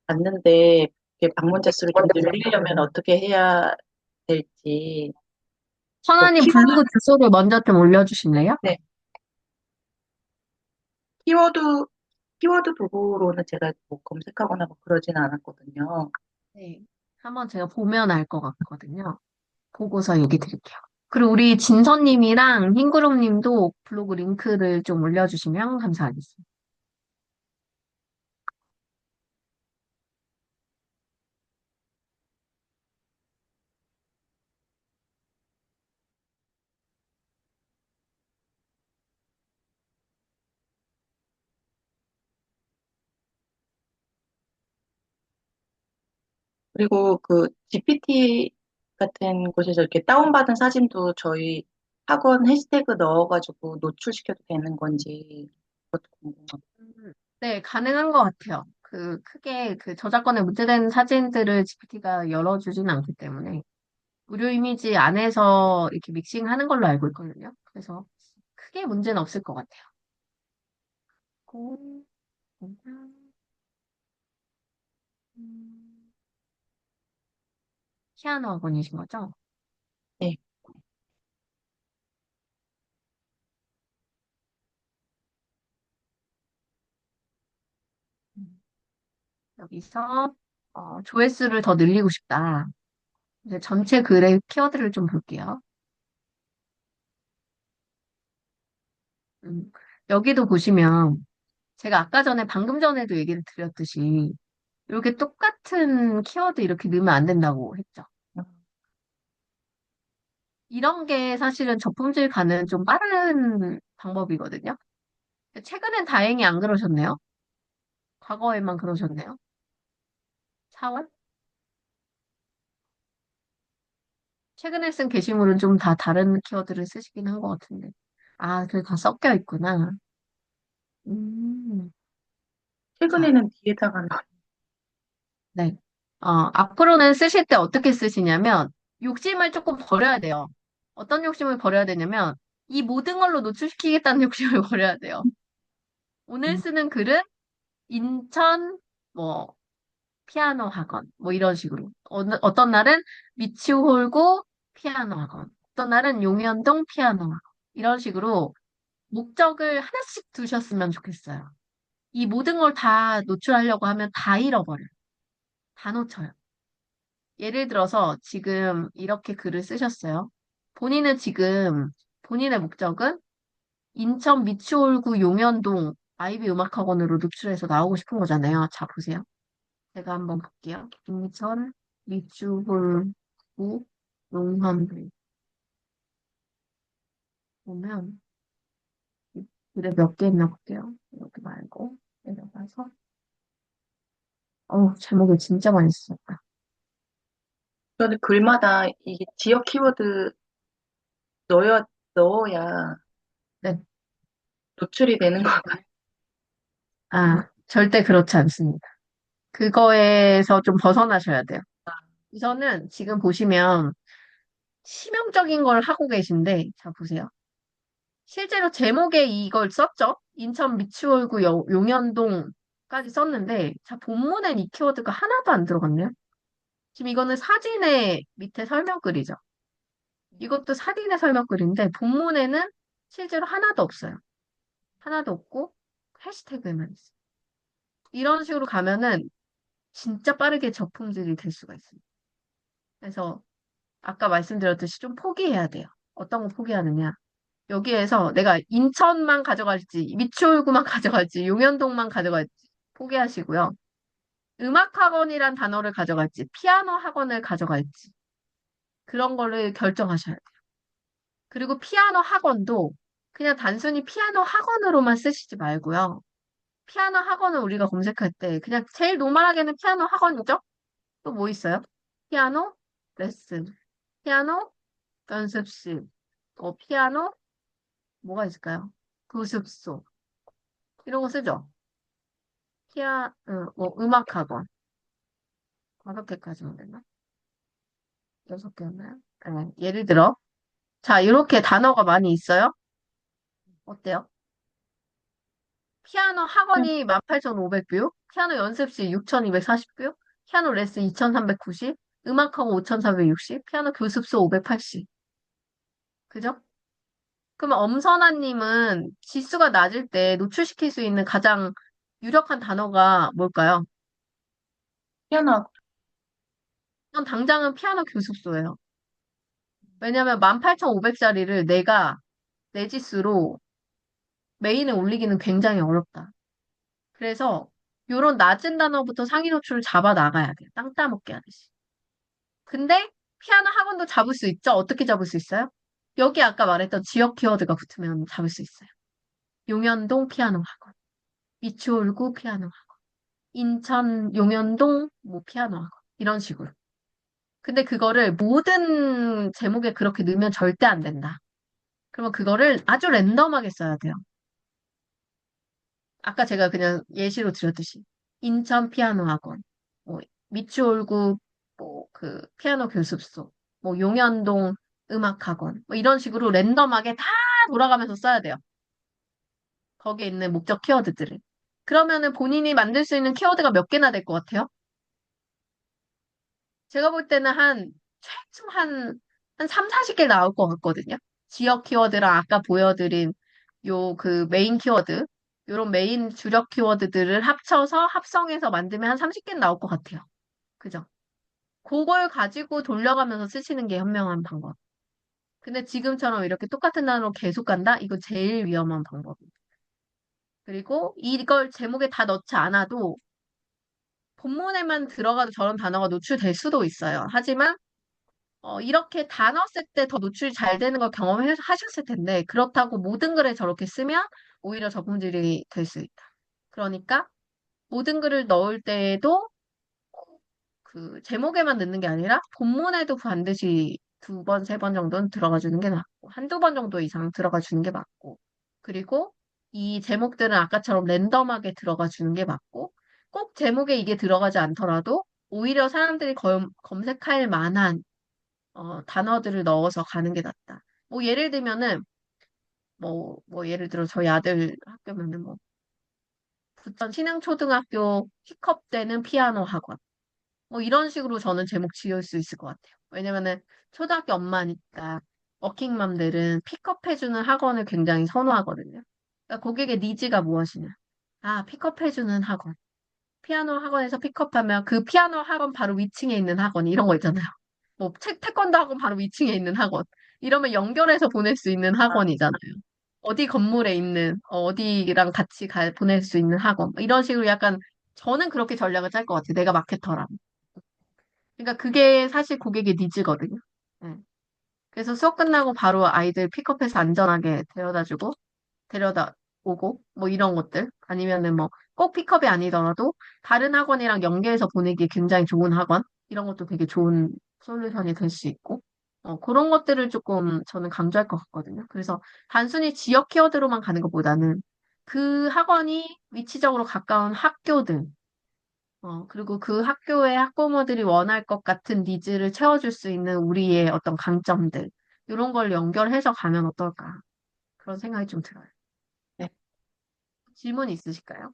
않는데 이렇게 방문자 수를 좀 늘리려면 어떻게 해야 될지 뭐 선아님 블로그 주소를 먼저 좀 올려주실래요? 네, 키워드 키워드 도구로는 제가 뭐 검색하거나 뭐 그러지는 않았거든요. 네. 한번 제가 보면 알 것 같거든요. 보고서 얘기 드릴게요. 그리고 우리 진서님이랑 흰구름님도 블로그 링크를 좀 올려주시면 감사하겠습니다. 그리고 그 GPT 같은 곳에서 이렇게 다운받은 사진도 저희 학원 해시태그 넣어가지고 노출시켜도 되는 건지 그것도 궁금하고. 네, 가능한 것 같아요. 그 크게 그 저작권에 문제된 사진들을 GPT가 열어주진 않기 때문에 무료 이미지 안에서 이렇게 믹싱하는 걸로 알고 있거든요. 그래서 크게 문제는 없을 것 같아요. 고, 피아노 학원이신 거죠? 네. 여기서 조회수를 더 늘리고 싶다. 이제 전체 글의 키워드를 좀 볼게요. 음, 여기도 보시면 제가 아까 전에 방금 전에도 얘기를 드렸듯이 이렇게 똑같은 키워드 이렇게 넣으면 안 된다고 했죠. 이런 게 사실은 저품질 가는 좀 빠른 방법이거든요. 최근엔 다행히 안 그러셨네요. 과거에만 그러셨네요. 4월? 최근에 쓴 게시물은 좀 다 다른 키워드를 쓰시긴 한 것 같은데. 아, 그게 다 섞여 있구나. 음, 자, 최근에는 뒤에다가 네. 앞으로는 쓰실 때 어떻게 쓰시냐면, 욕심을 조금 버려야 돼요. 어떤 욕심을 버려야 되냐면, 이 모든 걸로 노출시키겠다는 욕심을 버려야 돼요. 오늘 음, 쓰는 글은 인천, 뭐, 피아노 학원, 뭐 이런 식으로. 어떤 날은 미추홀구 피아노 학원, 어떤 날은 용현동 피아노 학원. 이런 식으로 목적을 하나씩 두셨으면 좋겠어요. 이 모든 걸 다 노출하려고 하면 다 잃어버려요. 다 놓쳐요. 예를 들어서 지금 이렇게 글을 쓰셨어요. 본인은 지금 본인의 목적은 인천 미추홀구 용현동 아이비 음악학원으로 노출해서 나오고 싶은 거잖아요. 자, 보세요. 제가 한번 볼게요. 인천 미추홀구 용현동 보면 글에 몇 개 있나 볼게요. 여기 말고 내려가서 제목을 진짜 많이 썼다. 저는 글마다 이게 지역 키워드 넣어야, 넣어야 네. 노출이 되는 것 같아요. 절대 그렇지 않습니다. 그거에서 좀 벗어나셔야 돼요. 우선은 지금 보시면 치명적인 걸 하고 계신데, 자, 보세요. 실제로 제목에 이걸 썼죠? 인천 미추홀구 용현동까지 썼는데, 자, 본문엔 이 키워드가 하나도 안 들어갔네요. 지금 이거는 사진의 밑에 설명글이죠. 이것도 사진의 설명글인데, 본문에는 실제로 하나도 없어요. 하나도 없고, 해시태그에만 있어요. 이런 식으로 가면은 진짜 빠르게 저품질이 될 수가 있습니다. 그래서 아까 말씀드렸듯이 좀 포기해야 돼요. 어떤 거 포기하느냐. 여기에서 내가 인천만 가져갈지, 미추홀구만 가져갈지, 용현동만 가져갈지 포기하시고요. 음악학원이란 단어를 가져갈지, 피아노 학원을 가져갈지, 그런 거를 결정하셔야 돼요. 그리고 피아노 학원도 그냥 단순히 피아노 학원으로만 쓰시지 말고요. 피아노 학원을 우리가 검색할 때 그냥 제일 노멀하게는 피아노 학원이죠? 또 뭐 있어요? 피아노 레슨, 피아노 연습실, 피아노 뭐가 있을까요? 교습소 이런 거 쓰죠. 뭐 음악학원 5개까지만 됐나? 6개였나요? 네, 예를 들어 자 이렇게 단어가 많이 있어요. 어때요? 피아노 학원이 18,500뷰, 피아노 연습실 6,240뷰, 피아노 레슨 2,390, 음악학원 5,460, 피아노 교습소 580. 그죠? 그러면 엄선아님은 지수가 낮을 때 노출시킬 수 있는 가장 유력한 단어가 뭘까요? 피아노 이건 당장은 피아노 교습소예요. 왜냐면 18,500짜리를 내가 내 지수로 메인에 올리기는 굉장히 어렵다. 그래서 요런 낮은 단어부터 상위 노출을 잡아 나가야 돼요. 땅 따먹게 하듯이. 근데 피아노 학원도 잡을 수 있죠? 어떻게 잡을 수 있어요? 여기 아까 말했던 지역 키워드가 붙으면 잡을 수 있어요. 용현동 피아노 학원, 미추홀구 피아노 학원, 인천 용현동 뭐 피아노 학원 이런 식으로. 근데 그거를 모든 제목에 그렇게 넣으면 절대 안 된다. 그러면 그거를 아주 랜덤하게 써야 돼요. 아까 제가 그냥 예시로 드렸듯이 인천 피아노 학원, 뭐 미추홀구 뭐 그 피아노 교습소, 뭐 용현동 음악 학원, 뭐 이런 식으로 랜덤하게 다 돌아가면서 써야 돼요. 거기에 있는 목적 키워드들을. 그러면은 본인이 만들 수 있는 키워드가 몇 개나 될 것 같아요? 제가 볼 때는 최소 한 3, 40개 나올 것 같거든요. 지역 키워드랑 아까 보여드린 요 그 메인 키워드. 이런 메인 주력 키워드들을 합쳐서 합성해서 만들면 한 30개는 나올 것 같아요. 그죠? 그걸 가지고 돌려가면서 쓰시는 게 현명한 방법. 근데 지금처럼 이렇게 똑같은 단어로 계속 간다? 이거 제일 위험한 방법이에요. 그리고 이걸 제목에 다 넣지 않아도 본문에만 들어가도 저런 단어가 노출될 수도 있어요. 하지만 이렇게 단어 쓸 때 더 노출이 잘 되는 걸 경험하셨을 텐데 그렇다고 모든 글에 저렇게 쓰면 오히려 저품질이 될 수 있다. 그러니까 모든 글을 넣을 때에도 그 제목에만 넣는 게 아니라 본문에도 반드시 두 번, 세 번 정도는 들어가 주는 게 맞고, 한두 번 정도 이상 들어가 주는 게 맞고, 그리고 이 제목들은 아까처럼 랜덤하게 들어가 주는 게 맞고, 꼭 제목에 이게 들어가지 않더라도 오히려 사람들이 검색할 만한 단어들을 넣어서 가는 게 낫다. 뭐 예를 들면은 뭐 예를 들어 저희 아들 학교면은 뭐 부천 신흥초등학교 픽업 되는 피아노 학원 뭐 이런 식으로 저는 제목 지을 수 있을 것 같아요. 왜냐면은 초등학교 엄마니까 워킹맘들은 픽업해주는 학원을 굉장히 선호하거든요. 그러니까 고객의 니즈가 무엇이냐? 아, 픽업해주는 학원. 피아노 학원에서 픽업하면 그 피아노 학원 바로 위층에 있는 학원 이런 거 있잖아요. 뭐 태권도 학원 바로 위층에 있는 학원. 이러면 연결해서 보낼 수 있는 아, 학원이잖아요. 어디 건물에 있는 어디랑 같이 보낼 수 있는 학원. 뭐 이런 식으로 약간 저는 그렇게 전략을 짤 것 같아요. 내가 마케터라면. 그러니까 그게 사실 고객의 니즈거든요. 네. 그래서 수업 끝나고 바로 아이들 픽업해서 안전하게 데려다 오고, 뭐 이런 것들. 아니면은 뭐 꼭 픽업이 아니더라도 다른 학원이랑 연계해서 보내기 굉장히 좋은 학원. 이런 것도 되게 좋은 솔루션이 될 수 있고. 그런 것들을 조금 저는 강조할 것 같거든요. 그래서 단순히 지역 키워드로만 가는 것보다는 그 학원이 위치적으로 가까운 학교들, 그리고 그 학교의 학부모들이 원할 것 같은 니즈를 채워줄 수 있는 우리의 어떤 강점들, 이런 걸 연결해서 가면 어떨까? 그런 생각이 좀 들어요. 네, 질문 있으실까요?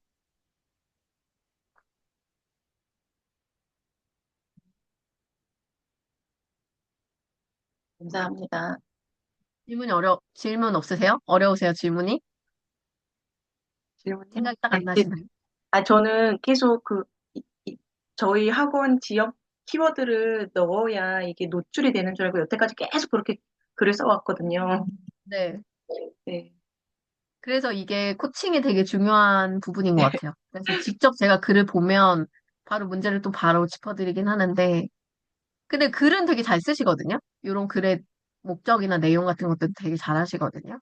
감사합니다. 질문 없으세요? 어려우세요, 질문이? 질문요? 생각이 딱 네, 안 네. 나시나요? 저는 계속 이- 이- 저희 학원 지역 키워드를 넣어야 이게 노출이 되는 줄 알고 여태까지 계속 그렇게 글을 써왔거든요. 네. 네, 그래서 이게 코칭이 되게 중요한 부분인 것 같아요. 그래서 직접 제가 글을 보면 바로 문제를 또 바로 짚어드리긴 하는데, 근데 글은 되게 잘 쓰시거든요? 이런 글의 목적이나 내용 같은 것도 되게 잘 하시거든요.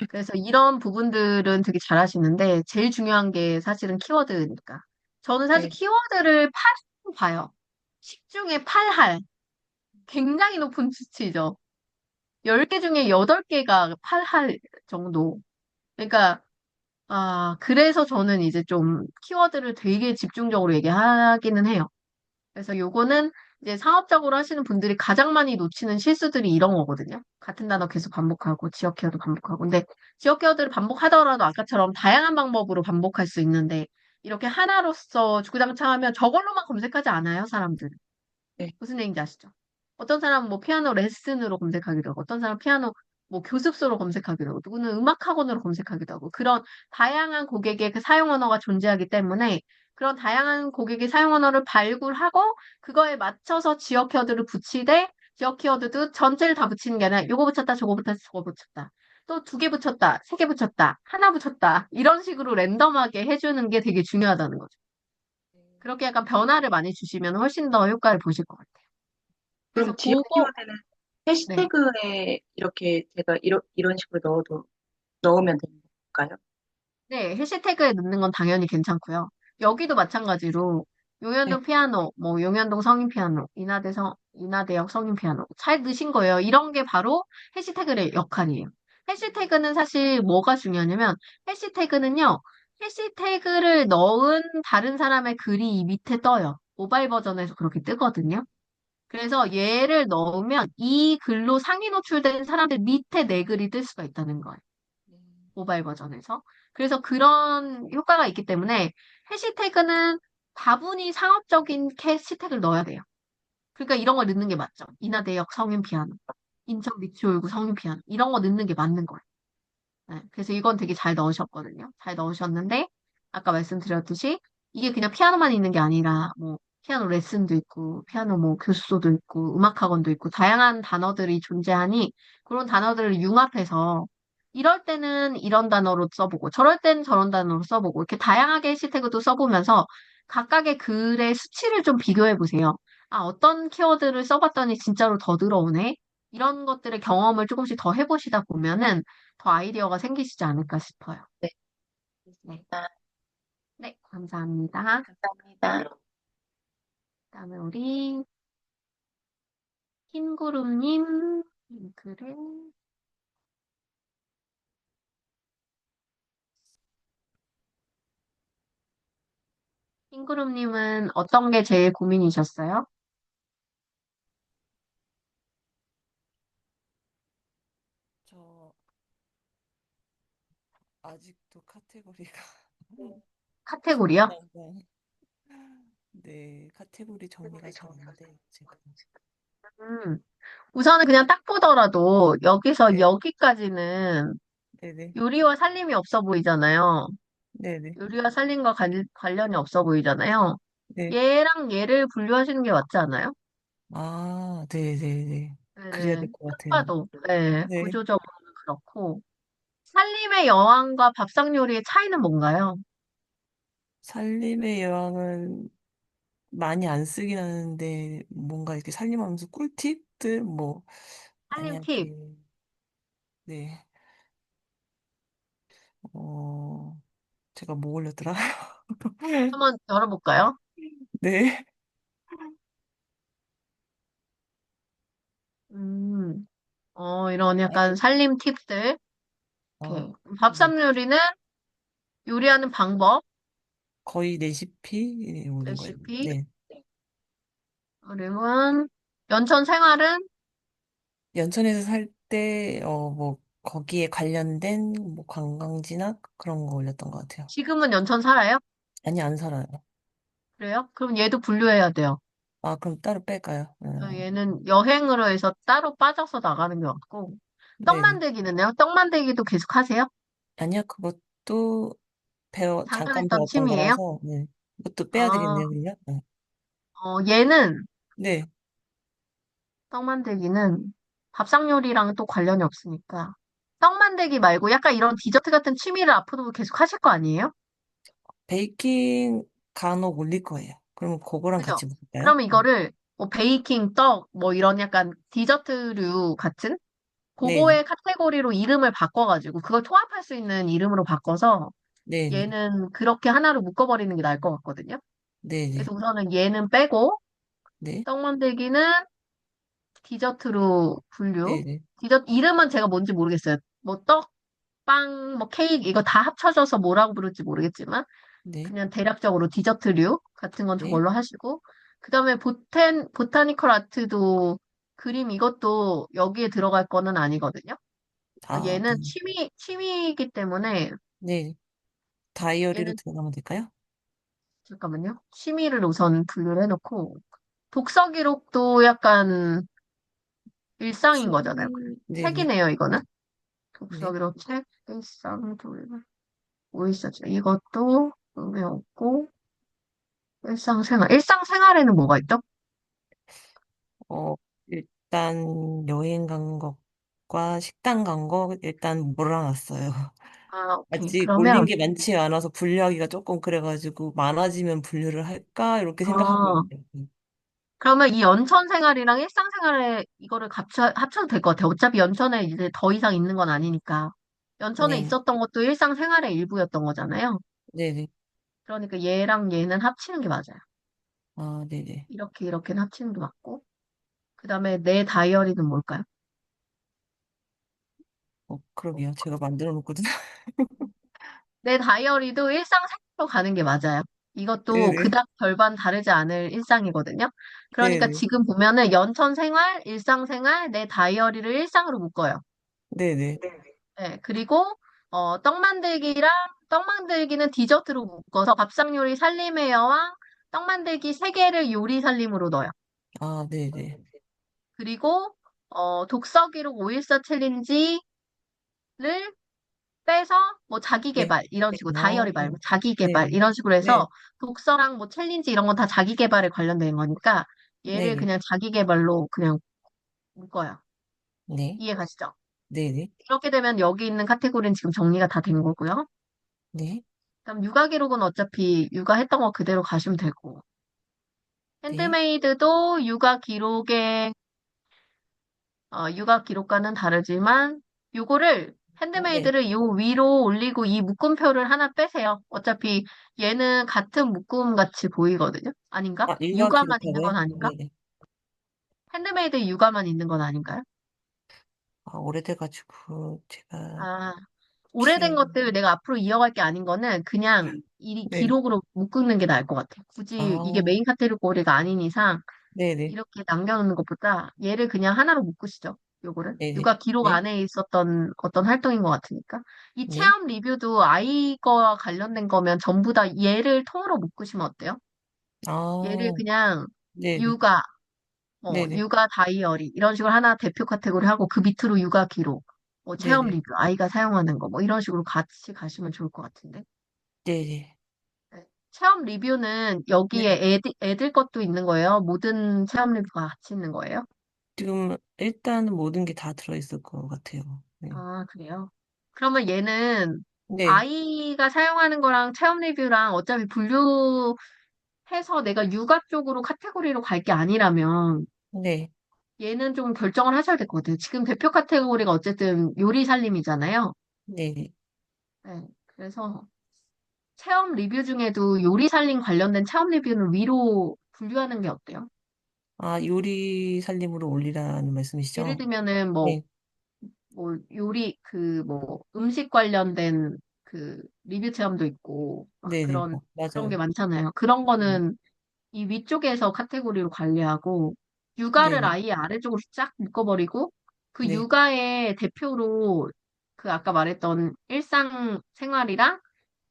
그래서 이런 부분들은 되게 잘 하시는데, 제일 중요한 게 사실은 키워드니까. 저는 사실 네, 키워드를 8할 봐요. 10 중에 8할. 굉장히 높은 수치죠. 10개 중에 8개가 8할 정도. 그러니까, 그래서 저는 이제 좀 키워드를 되게 집중적으로 얘기하기는 해요. 그래서 요거는 이제 상업적으로 하시는 분들이 가장 많이 놓치는 실수들이 이런 거거든요. 같은 단어 계속 반복하고, 지역 키워드 반복하고. 근데 지역 키워드를 반복하더라도 아까처럼 다양한 방법으로 반복할 수 있는데, 이렇게 하나로서 주구장창하면 저걸로만 검색하지 않아요, 사람들은. 네. 무슨 얘기인지 아시죠? 어떤 사람은 뭐 피아노 레슨으로 검색하기도 하고, 어떤 사람은 피아노 뭐 교습소로 검색하기도 하고, 누구는 음악 학원으로 검색하기도 하고, 그런 다양한 고객의 그 사용 언어가 존재하기 때문에 그런 다양한 고객의 사용 언어를 발굴하고 그거에 맞춰서 지역 키워드를 붙이되 지역 키워드도 전체를 다 붙이는 게 아니라 요거 붙였다, 저거 붙였다, 저거 붙였다. 또 2개 붙였다, 3개 붙였다, 하나 붙였다. 이런 식으로 랜덤하게 해주는 게 되게 중요하다는 거죠. 그렇게 약간 변화를 많이 주시면 훨씬 더 효과를 보실 것 같아요. 그럼 그래서 지역 그거, 키워드는 네. 해시태그에 이렇게 제가 이런 식으로 넣으면 되는 건가요? 네, 해시태그에 넣는 건 당연히 괜찮고요. 여기도 마찬가지로 네, 용현동 피아노, 뭐 용현동 성인 피아노, 인하대역 성인 피아노 잘 넣으신 거예요. 이런 게 바로 해시태그의 역할이에요. 해시태그는 사실 뭐가 중요하냐면 해시태그는요. 해시태그를 넣은 다른 사람의 글이 이 밑에 떠요. 모바일 버전에서 그렇게 뜨거든요. 그래서 얘를 넣으면 이 글로 상위 노출된 사람들 밑에 내 글이 뜰 수가 있다는 거예요. 모바일 버전에서. 그래서 그런 효과가 있기 때문에 해시태그는 다분히 상업적인 해시태그를 넣어야 돼요. 그러니까 이런 걸 넣는 게 맞죠. 인하대역 성인 피아노, 인천 미추홀구 성인 피아노 이런 거 넣는 게 맞는 거예요. 네, 그래서 이건 되게 잘 넣으셨거든요. 잘 넣으셨는데, 아까 말씀드렸듯이, 이게 그냥 피아노만 있는 게 아니라, 뭐, 피아노 레슨도 있고, 피아노 뭐, 교수도 있고, 음악학원도 있고, 다양한 단어들이 존재하니, 그런 단어들을 융합해서, 이럴 때는 이런 단어로 써보고, 저럴 때는 저런 단어로 써보고, 이렇게 다양하게 해시태그도 써보면서, 각각의 글의 수치를 좀 비교해 보세요. 아, 어떤 키워드를 써봤더니 진짜로 더 들어오네? 이런 것들의 경험을 조금씩 더 해보시다 보면은, 더 아이디어가 생기시지 않을까 싶어요. 네, 네. 알겠습니다. 네, 감사합니다. 감사합니다. 그다음에 우리 흰구름님 링크를 흰구름님은 어떤 게 제일 고민이셨어요? 저 아직도 카테고리가 카테고리요? 중간간 네, 카테고리 정리가 잘 안 돼요, 지금. 음, 우선은 그냥 딱 보더라도 여기서 네, 여기까지는 네네, 요리와 살림이 없어 보이잖아요. 네네, 요리와 살림과 관련이 없어 보이잖아요. 네. 얘랑 얘를 분류하시는 게 맞지 않아요? 아, 네네네. 그래야 네네. 될 것 딱 같아요. 봐도, 네, 네. 구조적으로는 그렇고. 살림의 여왕과 밥상 요리의 차이는 뭔가요? 살림의 여왕은 많이 안 쓰긴 하는데, 뭔가 이렇게 살림하면서 꿀팁들, 뭐, 살림 팁. 만약에, 네, 어, 제가 뭐 올렸더라? 한번 열어볼까요? 네. 음, 이런 약간 아니, 살림 팁들. 아, 이렇게. 네. 밥상 요리는 요리하는 방법, 거의 레시피 오는 거예요. 레시피. 네. 그리고 연천 생활은 연천에서 살 때, 뭐, 거기에 관련된 뭐 관광지나 그런 거 올렸던 것 같아요. 지금은 연천 살아요? 아니, 안 살아요. 그래요? 그럼 얘도 분류해야 돼요. 아, 그럼 따로 뺄까요? 얘는 여행으로 해서 따로 빠져서 나가는 게 맞고. 떡 네네. 만들기는요? 떡 만들기도 계속 하세요? 아니요, 그것도 잠깐 잠깐 했던 배웠던 취미예요? 거라서, 네. 그것도 빼야 아, 되겠네요, 그러면? 네. 얘는 네, 떡 만들기는 밥상 요리랑 또 관련이 없으니까. 떡 만들기 말고 약간 이런 디저트 같은 취미를 앞으로도 계속 하실 거 아니에요? 베이킹 간혹 올릴 거예요. 그러면 그거랑 그죠? 같이 볼까요? 그러면 이거를 뭐 베이킹, 떡, 뭐 이런 약간 디저트류 같은 네네. 그거의 카테고리로 이름을 바꿔가지고 그걸 통합할 수 있는 이름으로 바꿔서 네네. 얘는 그렇게 하나로 묶어버리는 게 나을 것 같거든요. 네네. 그래서 우선은 얘는 빼고 네. 떡 만들기는 디저트로 분류. 네네. 디저트 이름은 제가 뭔지 모르겠어요. 뭐 떡, 빵, 뭐 케이크 이거 다 합쳐져서 뭐라고 부를지 모르겠지만 네. 그냥 대략적으로 디저트류 같은 건 네. 저걸로 하시고 그다음에 보타니컬 아트도 그림 이것도 여기에 들어갈 거는 아니거든요. 아, 얘는 네. 취미이기 때문에 네. 다이어리로 얘는 들어가면 될까요? 잠깐만요. 취미를 우선 분류를 해놓고 독서 기록도 약간 일상인 거잖아요. 네네. 책이네요, 이거는. 독서 네. 기록 책, 일상, 뭐 있었죠? 이것도 의미 없고 일상생활. 일상생활에는 뭐가 있죠? 일단 여행 간 것과 식당 간 거 일단 몰아놨어요. 아, 오케이. 아직 올린 그러면, 게 많지 않아서 분류하기가 조금 그래가지고 많아지면 분류를 할까? 이렇게 생각하고 어, 있어요. 그러면 이 연천 생활이랑 일상생활에 이거를 합쳐도 될 것 같아요. 어차피 연천에 이제 더 이상 있는 건 아니니까. 연천에 네. 있었던 것도 일상생활의 일부였던 거잖아요. 네네. 그러니까 얘랑 얘는 합치는 게 맞아요. 아, 네네. 이렇게는 합치는 게 맞고. 그 다음에 내 다이어리는 뭘까요? 그러게요. 제가 만들어 놓거든요. 내 다이어리도 일상생활로 가는 게 맞아요. 이것도 네네. 그닥 별반 다르지 않을 일상이거든요. 그러니까 네네. 지금 보면은 연천 생활, 일상생활, 내 다이어리를 일상으로 묶어요. 네네. 네, 그리고 떡 만들기는 디저트로 묶어서 밥상 요리 살림의 여왕, 떡 만들기 세 개를 요리 살림으로 넣어요. 아, 네네. 그리고 독서 기록 514 챌린지를 빼서 뭐 자기 네. 개발 이런 식으로 어, 다이어리 말고 자기 개발 네네. 이런 식으로 네. 해서 독서랑 뭐 챌린지 이런 건 다 자기 개발에 관련된 거니까 얘를 네네. 그냥 자기 개발로 그냥 묶어요. 네. 이해 가시죠? 네네. 이렇게 되면 여기 있는 카테고리는 지금 정리가 다 된 거고요. 네. 그다음 육아 기록은 어차피 육아했던 거 그대로 가시면 되고 네. 핸드메이드도 육아 기록과는 다르지만 요거를 네. 핸드메이드를 요 위로 올리고 이 묶음표를 하나 빼세요. 어차피 얘는 같은 묶음 같이 보이거든요. 아닌가? 아, 일과 육아만 있는 건 기록하고요? 아닌가? 네네. 핸드메이드 육아만 있는 건 아닌가요? 아, 오래돼가지고, 제가 아, 오래된 기억, 것들 내가 앞으로 이어갈 게 아닌 거는 그냥 이 네. 기록으로 묶는 게 나을 것 같아요. 굳이 이게 아, 메인 카테고리가 아닌 이상 네네. 이렇게 남겨놓는 것보다 얘를 그냥 하나로 묶으시죠. 요거를. 네네. 육아 기록 네. 안에 있었던 어떤 활동인 것 같으니까. 이 네. 체험 리뷰도 아이 거와 관련된 거면 전부 다 얘를 통으로 묶으시면 어때요? 얘를 아, 그냥 네네. 육아, 네네. 육아 다이어리 이런 식으로 하나 대표 카테고리 하고 그 밑으로 육아 기록, 체험 네네. 리뷰, 아이가 사용하는 거 뭐 이런 식으로 같이 가시면 좋을 것 같은데. 네네. 네. 체험 리뷰는 여기에 네. 애들 것도 있는 거예요? 모든 체험 리뷰가 같이 있는 거예요? 지금, 일단은 모든 게 다 들어있을 것 같아요. 네. 아, 그래요? 그러면 얘는 네. 아이가 사용하는 거랑 체험 리뷰랑 어차피 분류해서 내가 육아 쪽으로 카테고리로 갈 게 아니라면 네. 얘는 좀 결정을 하셔야 될 것 같아요. 지금 대표 카테고리가 어쨌든 요리 살림이잖아요. 네네. 네. 그래서 체험 리뷰 중에도 요리 살림 관련된 체험 리뷰는 위로 분류하는 게 어때요? 아, 요리 살림으로 올리라는 예를 말씀이시죠? 들면은 네. 요리 음식 관련된 리뷰 체험도 있고 막 네네. 그런 게 맞아요. 많잖아요. 그런 네. 거는 이 위쪽에서 카테고리로 관리하고 육아를 네네. 아예 아래쪽으로 쫙 묶어버리고 그 네. 육아의 대표로 그 아까 말했던 일상생활이랑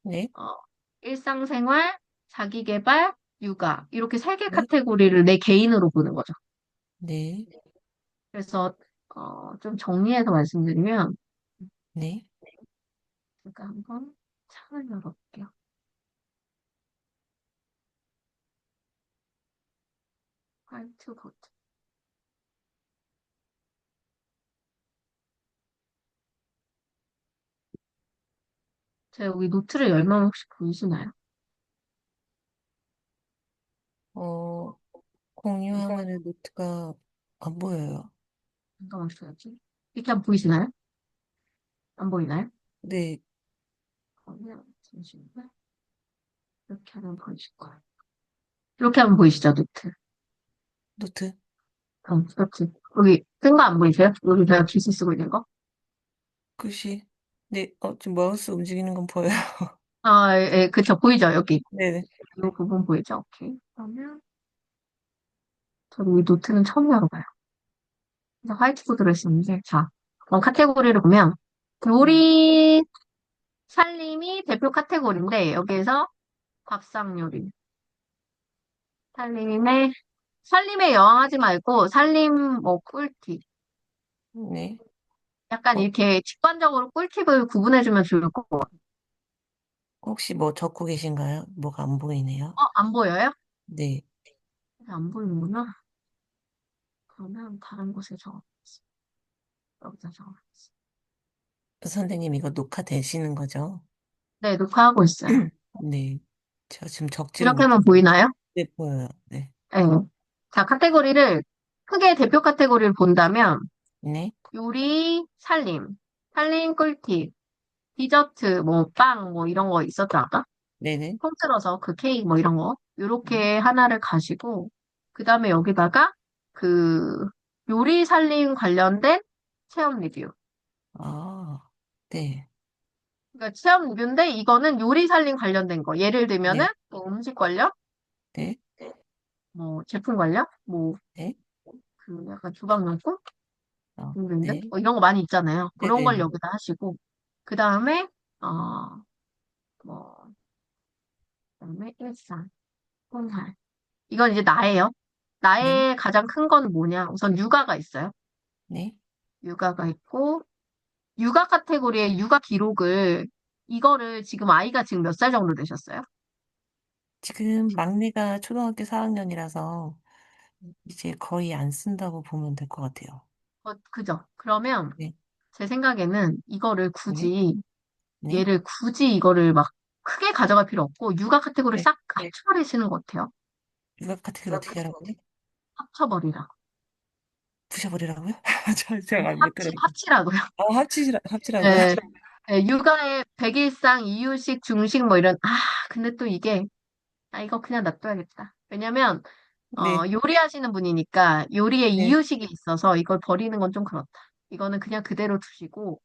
네. 어, 일상생활, 자기계발, 육아 이렇게 세 개 네. 카테고리를 내 개인으로 보는 거죠. 네. 그래서 좀 정리해서 말씀드리면 네. 제가 한번 창을 열어볼게요. 화이트 보드. 제가 여기 노트를 열면 혹시 보이시나요? 어, 공유 화면에 노트가 안 보여요. 잠깐만 있어야지. 이렇게 한번 보이시나요? 안 보이나요? 네. 그러면 잠시만요. 이렇게 하면 보이실 거예요. 이렇게 하면 보이시죠, 노트? 노트? 이렇게. 여기 뜬 거 안 보이세요? 여기 제가 글씨 쓰고 있는 거? 글씨. 네. 지금 마우스 움직이는 건 보여요. 아, 예, 예, 그쵸. 보이죠, 여기. 네네. 이 부분 보이죠? 오케이. 그러면 저도 이 노트는 처음 열어봐요. 그래서 화이트보드로 했었는데, 자, 카테고리를 보면, 네. 요리 살림이 대표 카테고리인데, 여기에서 밥상 요리. 살림에, 살림에 여왕하지 말고, 살림 꿀팁. 네. 약간 어, 이렇게 직관적으로 꿀팁을 구분해주면 좋을 것 같아요. 혹시 뭐 적고 계신가요? 뭐가 안 보이네요. 안 보여요? 네. 안 보이는구나. 그러면 다른 곳에 적어보겠습니다. 여기다 적어보겠습니다. 선생님 이거 녹화되시는 거죠? 네, 녹화하고 있어요. 네. 제가 지금 적지를 이렇게 하면 못해서. 보이나요? 네, 보여요. 네. 네. 자, 카테고리를, 크게 대표 카테고리를 본다면, 네. 요리, 살림, 살림 꿀팁, 디저트, 빵, 이런 거 있었죠, 아까? 네네. 통틀어서 그 케이크 이런 거. 네. 요렇게 하나를 가시고, 그 다음에 여기다가 그 요리 살림 관련된 체험 리뷰. 아, 네. 그러니까 체험 리뷰인데 이거는 요리 살림 관련된 거. 예를 들면은 네. 뭐 음식 관련, 네. 제품 관련, 네. 약간 주방용품 등등등 네. 이런 거 많이 있잖아요. 그런 걸 네네. 여기다 하시고, 그 다음에 어, 뭐, 그다음에 일상, 생활. 이건 이제 나예요. 네. 나의 가장 큰 건 뭐냐? 우선 육아가 있어요. 네. 육아가 있고, 육아 카테고리의 육아 기록을, 이거를 지금 아이가 지금 몇 살 정도 되셨어요? 지금 막내가 초등학교 4학년이라서 이제 거의 안 쓴다고 보면 될 것 같아요. 그죠? 그러면 네, 제 생각에는 이거를 네, 굳이, 네, 얘를 굳이 이거를 막 크게 가져갈 필요 없고, 육아 카테고리 네. 싹 합쳐버리시는 것 같아요. 육아 카테고리 어떻게 하라고요? 합쳐버리라. 부셔버리라고요? 제가 못 들었어요. 합치라고요. 합치라고요? 네, 네, 육아에 백일상, 이유식, 중식 뭐 이런, 근데 또 이게, 이거 그냥 놔둬야겠다. 왜냐면, 네, 요리하시는 분이니까 요리에 네, 이유식이 있어서 이걸 버리는 건 좀 그렇다. 이거는 그냥 그대로 두시고,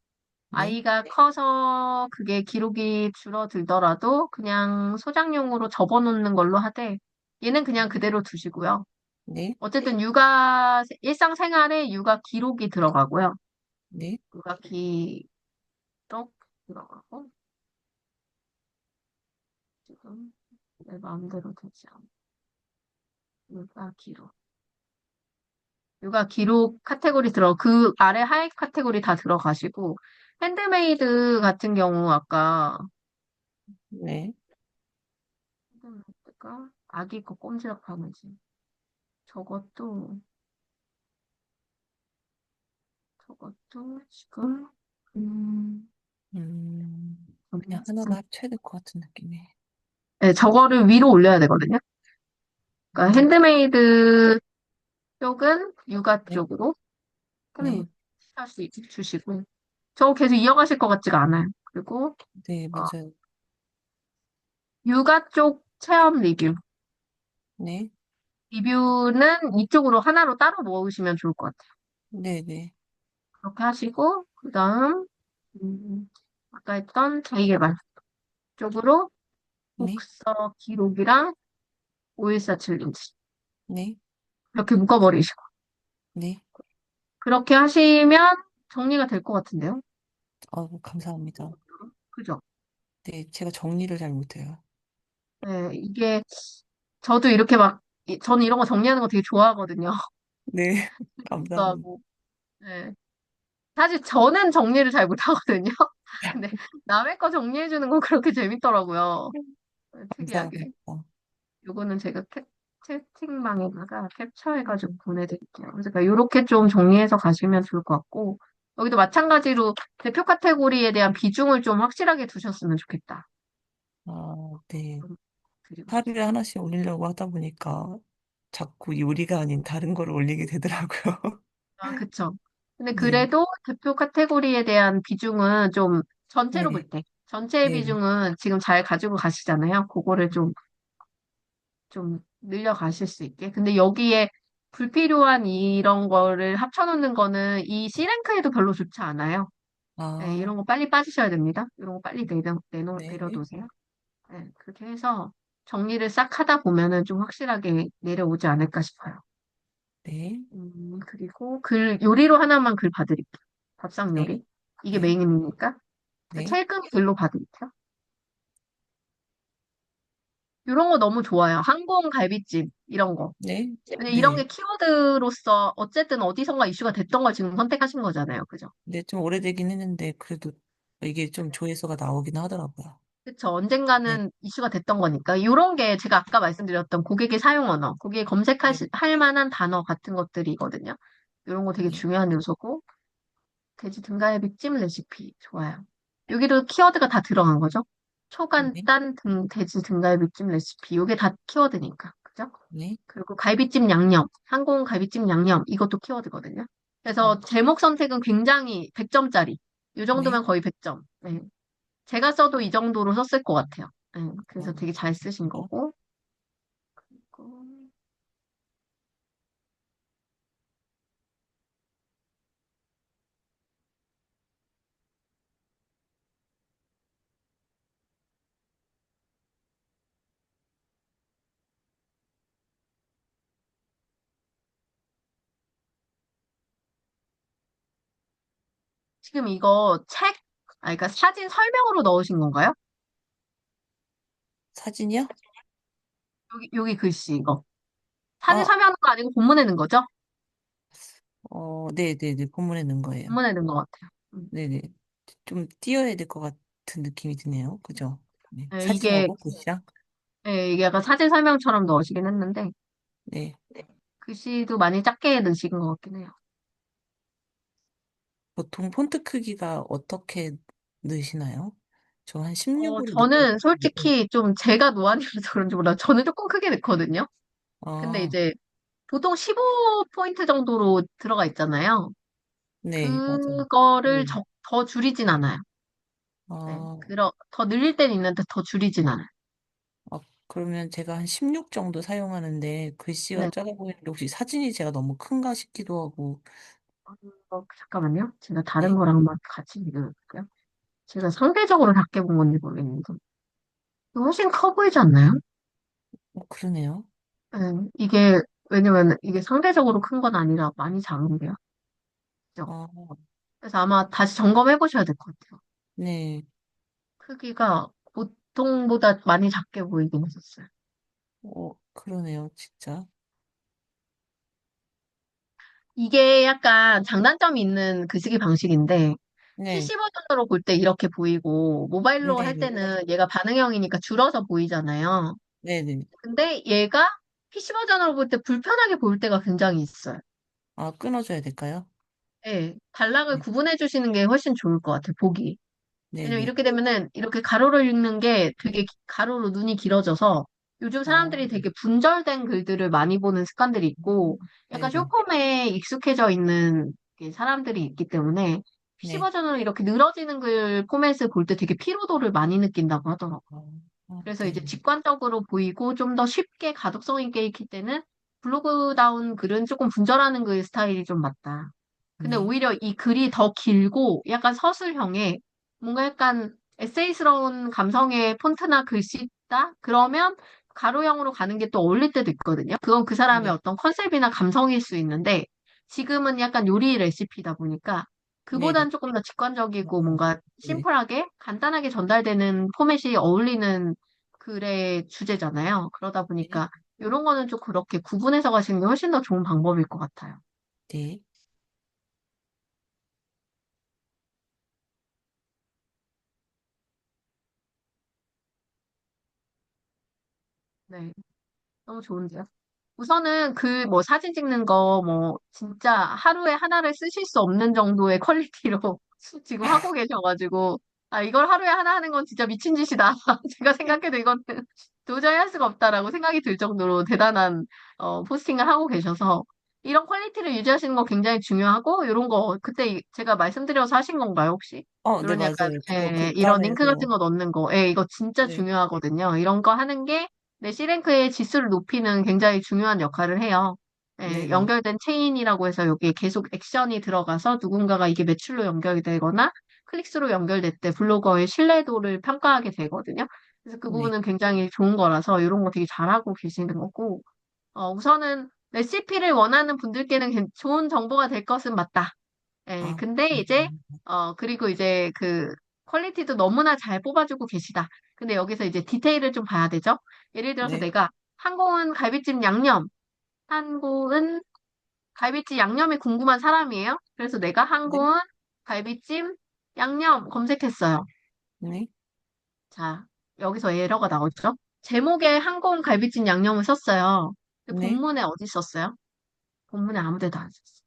네, 아이가 커서 그게 기록이 줄어들더라도 그냥 소장용으로 접어놓는 걸로 하되, 얘는 그냥 그대로 두시고요. 네, 어쨌든 일상생활에 육아 기록이 들어가고요. 네, 육아 기록 들어가고, 지금 내 마음대로 되지 않아. 육아 기록. 육아 기록 카테고리 그 아래 하위 카테고리 다 들어가시고, 핸드메이드 같은 경우 아까, 네, 핸드메이드가 아기 거 꼼지락 바느질. 저것도, 저것도 지금, 음, 그냥 하나로 합쳐야 될 것 같은 느낌이. 네, 저거를 위로 올려야 되거든요. 그러니까 음, 핸드메이드 쪽은 육아 네, 쪽으로 네, 할수 주시고, 저거 계속 이어가실 것 같지가 않아요. 그리고, 네, 어, 맞아요. 육아 쪽 체험 리뷰. 네, 리뷰는 이쪽으로 하나로 따로 모으시면 좋을 것 같아요. 네, 네, 그렇게 하시고, 그 다음, 음, 아까 했던 자기계발 쪽으로 네, 독서 기록이랑 514 챌린지. 네, 이렇게 묶어버리시고. 네. 그렇게 하시면 정리가 될 것 같은데요? 감사합니다. 그죠? 네, 제가 정리를 잘 못해요. 네, 이게, 저도 이렇게 막, 저는 이런 거 정리하는 거 되게 좋아하거든요. 네, 도 감사합니다. 하고. 네. 사실 저는 정리를 잘 못하거든요. 근데 남의 거 정리해주는 건 그렇게 재밌더라고요. 네, 특이하게. 감사합니다. 요거는 제가 채팅방에다가 캡처해가지고 보내드릴게요. 그래서 이렇게 좀 정리해서 가시면 좋을 것 같고, 여기도 마찬가지로 대표 카테고리에 대한 비중을 좀 확실하게 두셨으면 좋겠다. 네. 드리고 하루에 싶어요. 하나씩 올리려고 하다 보니까 자꾸 요리가 아닌 다른 거를 올리게 되더라고요. 그쵸. 근데 네, 그래도 대표 카테고리에 대한 비중은 좀 전체로 네, 볼 때, 전체의 네, 네. 비중은 지금 잘 가지고 가시잖아요. 그거를 좀 늘려가실 수 있게. 근데 여기에 불필요한 이런 거를 합쳐놓는 거는 이 C랭크에도 별로 좋지 않아요. 네, 아, 이런 거 빨리 빠지셔야 됩니다. 이런 거 빨리 네, 내려놓으세요. 네, 그렇게 해서 정리를 싹 하다 보면은 좀 확실하게 내려오지 않을까 싶어요. 네, 그리고 요리로 하나만 글 봐드릴게요. 밥상 네, 요리. 이게 네, 메인이니까. 네, 책은 글로 봐드릴게요. 이런 거 너무 좋아요. 항공 갈비찜, 이런 거. 네, 근데 이런 게 네. 키워드로서 어쨌든 어디선가 이슈가 됐던 걸 지금 선택하신 거잖아요. 그죠? 네, 좀 오래되긴 했는데 그래도 이게 좀 조회수가 나오긴 하더라고요. 그쵸. 네, 언젠가는 이슈가 됐던 거니까. 이런 게 제가 아까 말씀드렸던 고객의 사용 언어, 고객이 네, 할 만한 단어 같은 것들이거든요. 이런 거 되게 네, 중요한 요소고, 돼지 등갈비 찜 레시피. 좋아요. 여기도 키워드가 다 들어간 거죠. 네, 초간단 돼지 등갈비 찜 레시피. 이게 다 키워드니까. 그죠? 네, 그리고 갈비찜 양념, 항공 갈비찜 양념. 이것도 키워드거든요. 네, 그래서 제목 선택은 굉장히 100점짜리. 이 네. 정도면 거의 100점. 제가 써도 이 정도로 썼을 것 같아요. 그래서 어, 되게 잘 쓰신 네. 거고. 지금 이거 그러니까 사진 설명으로 넣으신 건가요? 사진이요? 여기 글씨 이거. 사진 아, 설명하는 거 아니고 본문에 넣은 거죠? 네, 네, 네. 본문에 넣은 거예요. 본문에 넣은 것 같아요. 네, 네. 좀 띄어야 될 것 같은 느낌이 드네요. 그죠? 네. 네, 이게, 사진하고 글씨랑. 이게 약간 사진 설명처럼 넣으시긴 했는데, 네. 글씨도 많이 작게 넣으신 것 같긴 해요. 보통 폰트 크기가 어떻게 넣으시나요? 저 한 16으로 넣고 저는 있는데. 솔직히 좀 제가 노안이라서 그런지 몰라. 저는 조금 크게 넣거든요. 근데 아, 이제 보통 15포인트 정도로 들어가 있잖아요. 네, 맞아요. 그거를 네. 더 줄이진 않아요. 네. 아, 더 늘릴 때는 있는데 더 줄이진 않아요. 그러면 제가 한 16 정도 사용하는데 글씨가 네. 작아 보이는데 혹시 사진이 제가 너무 큰가 싶기도 하고. 잠깐만요. 제가 다른 네. 거랑 막 같이 비교해볼게요. 제가 상대적으로 작게 본 건지 모르겠는데. 이거 훨씬 커 보이지 않나요? 그러네요. 네. 왜냐면 이게 상대적으로 큰 건 아니라 많이 작은데요. 그죠? 아, 그래서 아마 다시 점검해 보셔야 될 것 같아요. 네. 크기가 보통보다 많이 작게 보이긴 했었어요. 그러네요, 진짜. 이게 약간 장단점이 있는 글쓰기 방식인데, 네. PC 버전으로 볼 때 이렇게 보이고, 모바일로 할 네네. 때는 얘가 반응형이니까 줄어서 보이잖아요. 네네. 근데 얘가 PC 버전으로 볼 때 불편하게 보일 때가 굉장히 있어요. 아, 끊어줘야 될까요? 네, 단락을 네. 구분해 주시는 게 훨씬 좋을 것 같아요, 보기. 왜냐면 네네. 이렇게 되면은 이렇게 가로로 읽는 게 되게 가로로 눈이 길어져서 요즘 아, 사람들이 되게 분절된 글들을 많이 보는 습관들이 있고 약간 네네. 쇼폼에 익숙해져 있는 게 사람들이 있기 때문에 PC 네. 버전으로 이렇게 늘어지는 글 포맷을 볼 때 되게 피로도를 많이 느낀다고 하더라고요. 그래서 이제 네. 직관적으로 보이고 좀 더 쉽게 가독성 있게 읽힐 때는 블로그다운 글은 조금 분절하는 글 스타일이 좀 맞다. 근데 네. 오히려 이 글이 더 길고 약간 서술형의 뭔가 약간 에세이스러운 감성의 폰트나 글씨다? 그러면 가로형으로 가는 게 또 어울릴 때도 있거든요. 그건 그 사람의 네. 어떤 컨셉이나 감성일 수 있는데 지금은 약간 요리 레시피다 보니까 네네. 그보단 조금 더 직관적이고 어, 뭔가 네. 심플하게 간단하게 전달되는 포맷이 어울리는 글의 주제잖아요. 그러다 네. 보니까 이런 거는 좀 그렇게 구분해서 가시는 게 훨씬 더 좋은 방법일 것 같아요. 네. 네, 너무 좋은데요. 우선은 뭐 사진 찍는 거 뭐 진짜 하루에 하나를 쓰실 수 없는 정도의 퀄리티로 지금 하고 계셔가지고 이걸 하루에 하나 하는 건 진짜 미친 짓이다. 제가 생각해도 이거는 도저히 할 수가 없다라고 생각이 들 정도로 대단한 포스팅을 하고 계셔서 이런 퀄리티를 유지하시는 거 굉장히 중요하고 이런 거 그때 제가 말씀드려서 하신 건가요 혹시? 네, 이런 약간 맞아요. 그거 이런 링크 같은 극단에서. 거 넣는 거, 이거 진짜 네. 중요하거든요. 이런 거 하는 게 네, C랭크의 지수를 높이는 굉장히 중요한 역할을 해요. 네네. 연결된 체인이라고 해서 여기에 계속 액션이 들어가서 누군가가 이게 매출로 연결이 되거나 클릭수로 연결될 때 블로거의 신뢰도를 평가하게 되거든요. 그래서 그 네. 부분은 굉장히 좋은 거라서 이런 거 되게 잘하고 계시는 거고, 우선은 레시피를 원하는 분들께는 좋은 정보가 될 것은 맞다. 아, 근데 이제, 그리고 이제 그 퀄리티도 너무나 잘 뽑아주고 계시다. 근데 여기서 이제 디테일을 좀 봐야 되죠? 예를 들어서 네. 내가 한국은 갈비찜 양념, 한국은 갈비찜 양념이 궁금한 사람이에요. 그래서 내가 네. 한국은 갈비찜 양념 검색했어요. 네. 자, 여기서 에러가 나오죠? 제목에 한국은 갈비찜 양념을 썼어요. 근데 네. 본문에 어디 썼어요? 본문에 아무 데도 안 썼어요.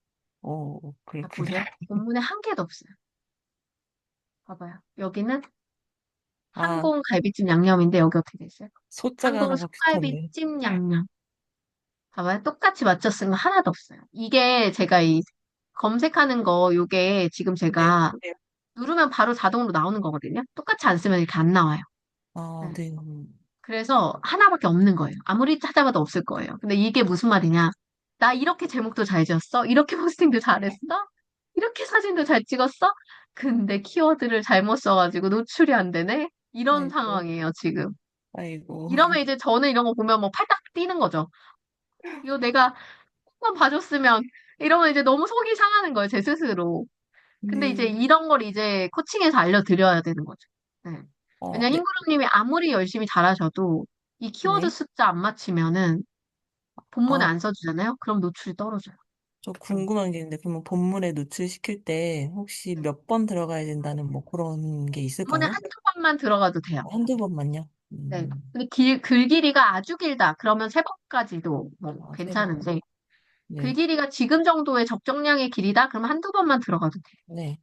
자, 그렇구나. 보세요. 본문에 한 개도 없어요. 봐봐요. 여기는 아, 한공 갈비찜 양념인데 여기 어떻게 돼 있어요? 소자가 한국 하나가 비슷한데. 소갈비찜 양념. 봐봐요. 똑같이 맞춰 쓴 거 하나도 없어요. 이게 제가 이 검색하는 거 요게 지금 네. 제가 누르면 바로 자동으로 나오는 거거든요. 똑같이 안 쓰면 이렇게 안 나와요. 네. 네. 그래서 하나밖에 없는 거예요. 아무리 찾아봐도 없을 거예요. 근데 이게 무슨 말이냐? 나 이렇게 제목도 잘 지었어? 이렇게 포스팅도 잘했어? 이렇게 사진도 잘 찍었어? 근데 키워드를 잘못 써가지고 노출이 안 되네? 이런 아이고, 상황이에요, 지금. 아이고. 이러면 이제 저는 이런 거 보면 뭐 팔딱 뛰는 거죠. 이거 내가 한번 봐줬으면 이러면 이제 너무 속이 상하는 거예요, 제 스스로. 근데 이제 네. 이런 걸 이제 코칭해서 알려드려야 되는 거죠. 네. 왜냐면 네. 흰구름님이 아무리 열심히 잘하셔도 이 키워드 네. 숫자 안 맞추면은 본문에 아, 안 써주잖아요? 그럼 노출이 떨어져요. 저 궁금한 게 있는데, 그러면 본문에 노출시킬 때 혹시 몇 번 들어가야 된다는 뭐 그런 게 본문에 있을까요? 한두 번만 들어가도 돼요. 한두 번만요? 네. 근데 글 길이가 아주 길다. 그러면 세 번까지도 뭐 아, 세 번. 괜찮은데, 글 네, 길이가 지금 정도의 적정량의 길이다? 그러면 한두 번만 들어가도 돼요. 네.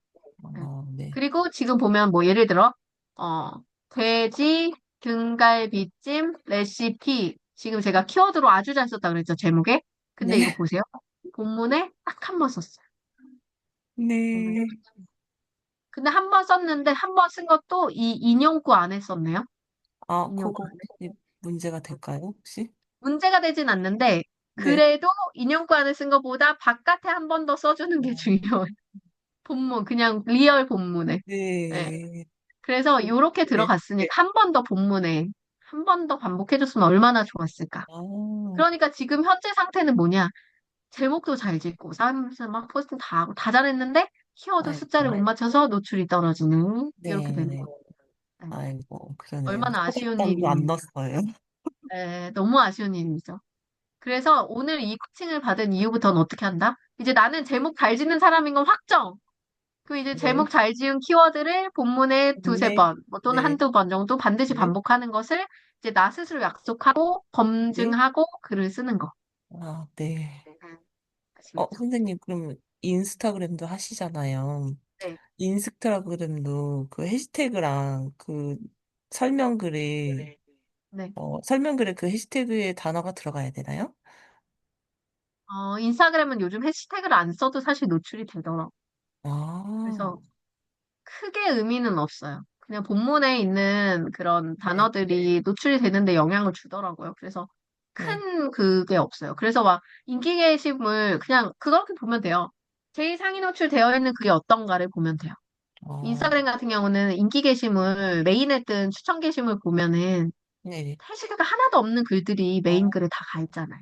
네. 네. 그리고 지금 보면 뭐 예를 들어, 어, 돼지 등갈비찜 레시피. 지금 제가 키워드로 아주 잘 썼다 그랬죠, 제목에. 근데 이거 네. 보세요. 본문에 딱 한 번 썼어요. 본문에. 네. 근데 한 번 썼는데 한 번 쓴 것도 이 인용구 안에 썼네요. 아, 인용구 그거 안에. 혹시 문제가 될까요, 혹시? 문제가 되진 않는데, 네. 그래도 인용구 안에 쓴 것보다 바깥에 한 번 더 써주는 게 어, 중요해요. 본문, 그냥 리얼 본문에. 네. 네. 그래서 이렇게 네. 들어갔으니까 한 번 더 본문에 한 번 더 반복해줬으면 얼마나 좋았을까. 아, 그러니까 지금 현재 상태는 뭐냐? 제목도 잘 짓고, 사람들 막 포스팅 다 하고, 다 잘했는데, 키워드 숫자를 못 아이고. 맞춰서 노출이 떨어지는, 이렇게 되는 네. 거예요. 네. 아이고, 그러네요. 얼마나 아쉬운 초록빵도 안 일입니까? 넣었어요. 네, 너무 아쉬운 일이죠. 그래서 오늘 이 코칭을 받은 이후부터는 어떻게 한다? 이제 나는 제목 잘 짓는 사람인 건 확정. 그 이제 네. 제목 잘 지은 키워드를 본문에 두세 네. 번, 뭐 또는 네. 한두 번 정도 반드시 네. 반복하는 것을 이제 나 스스로 약속하고 네. 검증하고 글을 쓰는 거. 아, 네. 아시겠죠? 선생님, 그럼 인스타그램도 하시잖아요. 네. 인스타그램도 그 해시태그랑 그 설명글에, 네. 설명글에 그 해시태그에 단어가 들어가야 되나요? 인스타그램은 요즘 해시태그를 안 써도 사실 노출이 되더라고. 아, 그래서 크게 의미는 없어요. 그냥 본문에 있는 그런 네. 단어들이 노출이 되는데 영향을 주더라고요. 그래서 네. 큰 그게 없어요. 그래서 막 인기 게시물 그냥 그렇게 보면 돼요. 제일 상위 노출되어 있는 그게 어떤가를 보면 돼요. 어, 인스타그램 같은 경우는 인기 게시물, 메인에 뜬 추천 게시물 보면은 네. 해시태그가 하나도 없는 글들이 메인 어, 글에 다 가 있잖아요.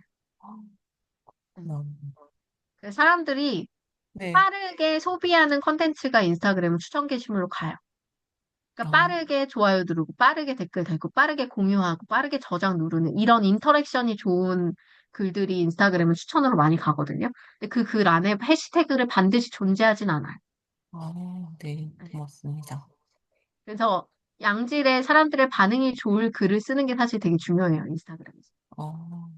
음. 어, 그래서 사람들이 네. 빠르게 소비하는 컨텐츠가 인스타그램 추천 게시물로 가요. 그러니까 아, 빠르게 좋아요 누르고, 빠르게 댓글 달고, 빠르게 공유하고, 빠르게 저장 누르는 이런 인터랙션이 좋은 글들이 인스타그램은 추천으로 많이 가거든요. 근데 그 글 안에 해시태그를 반드시 존재하진 않아요. 네. 네. 고맙습니다. 그래서 양질의 사람들의 반응이 좋을 글을 쓰는 게 사실 되게 중요해요, 인스타그램에서. 어,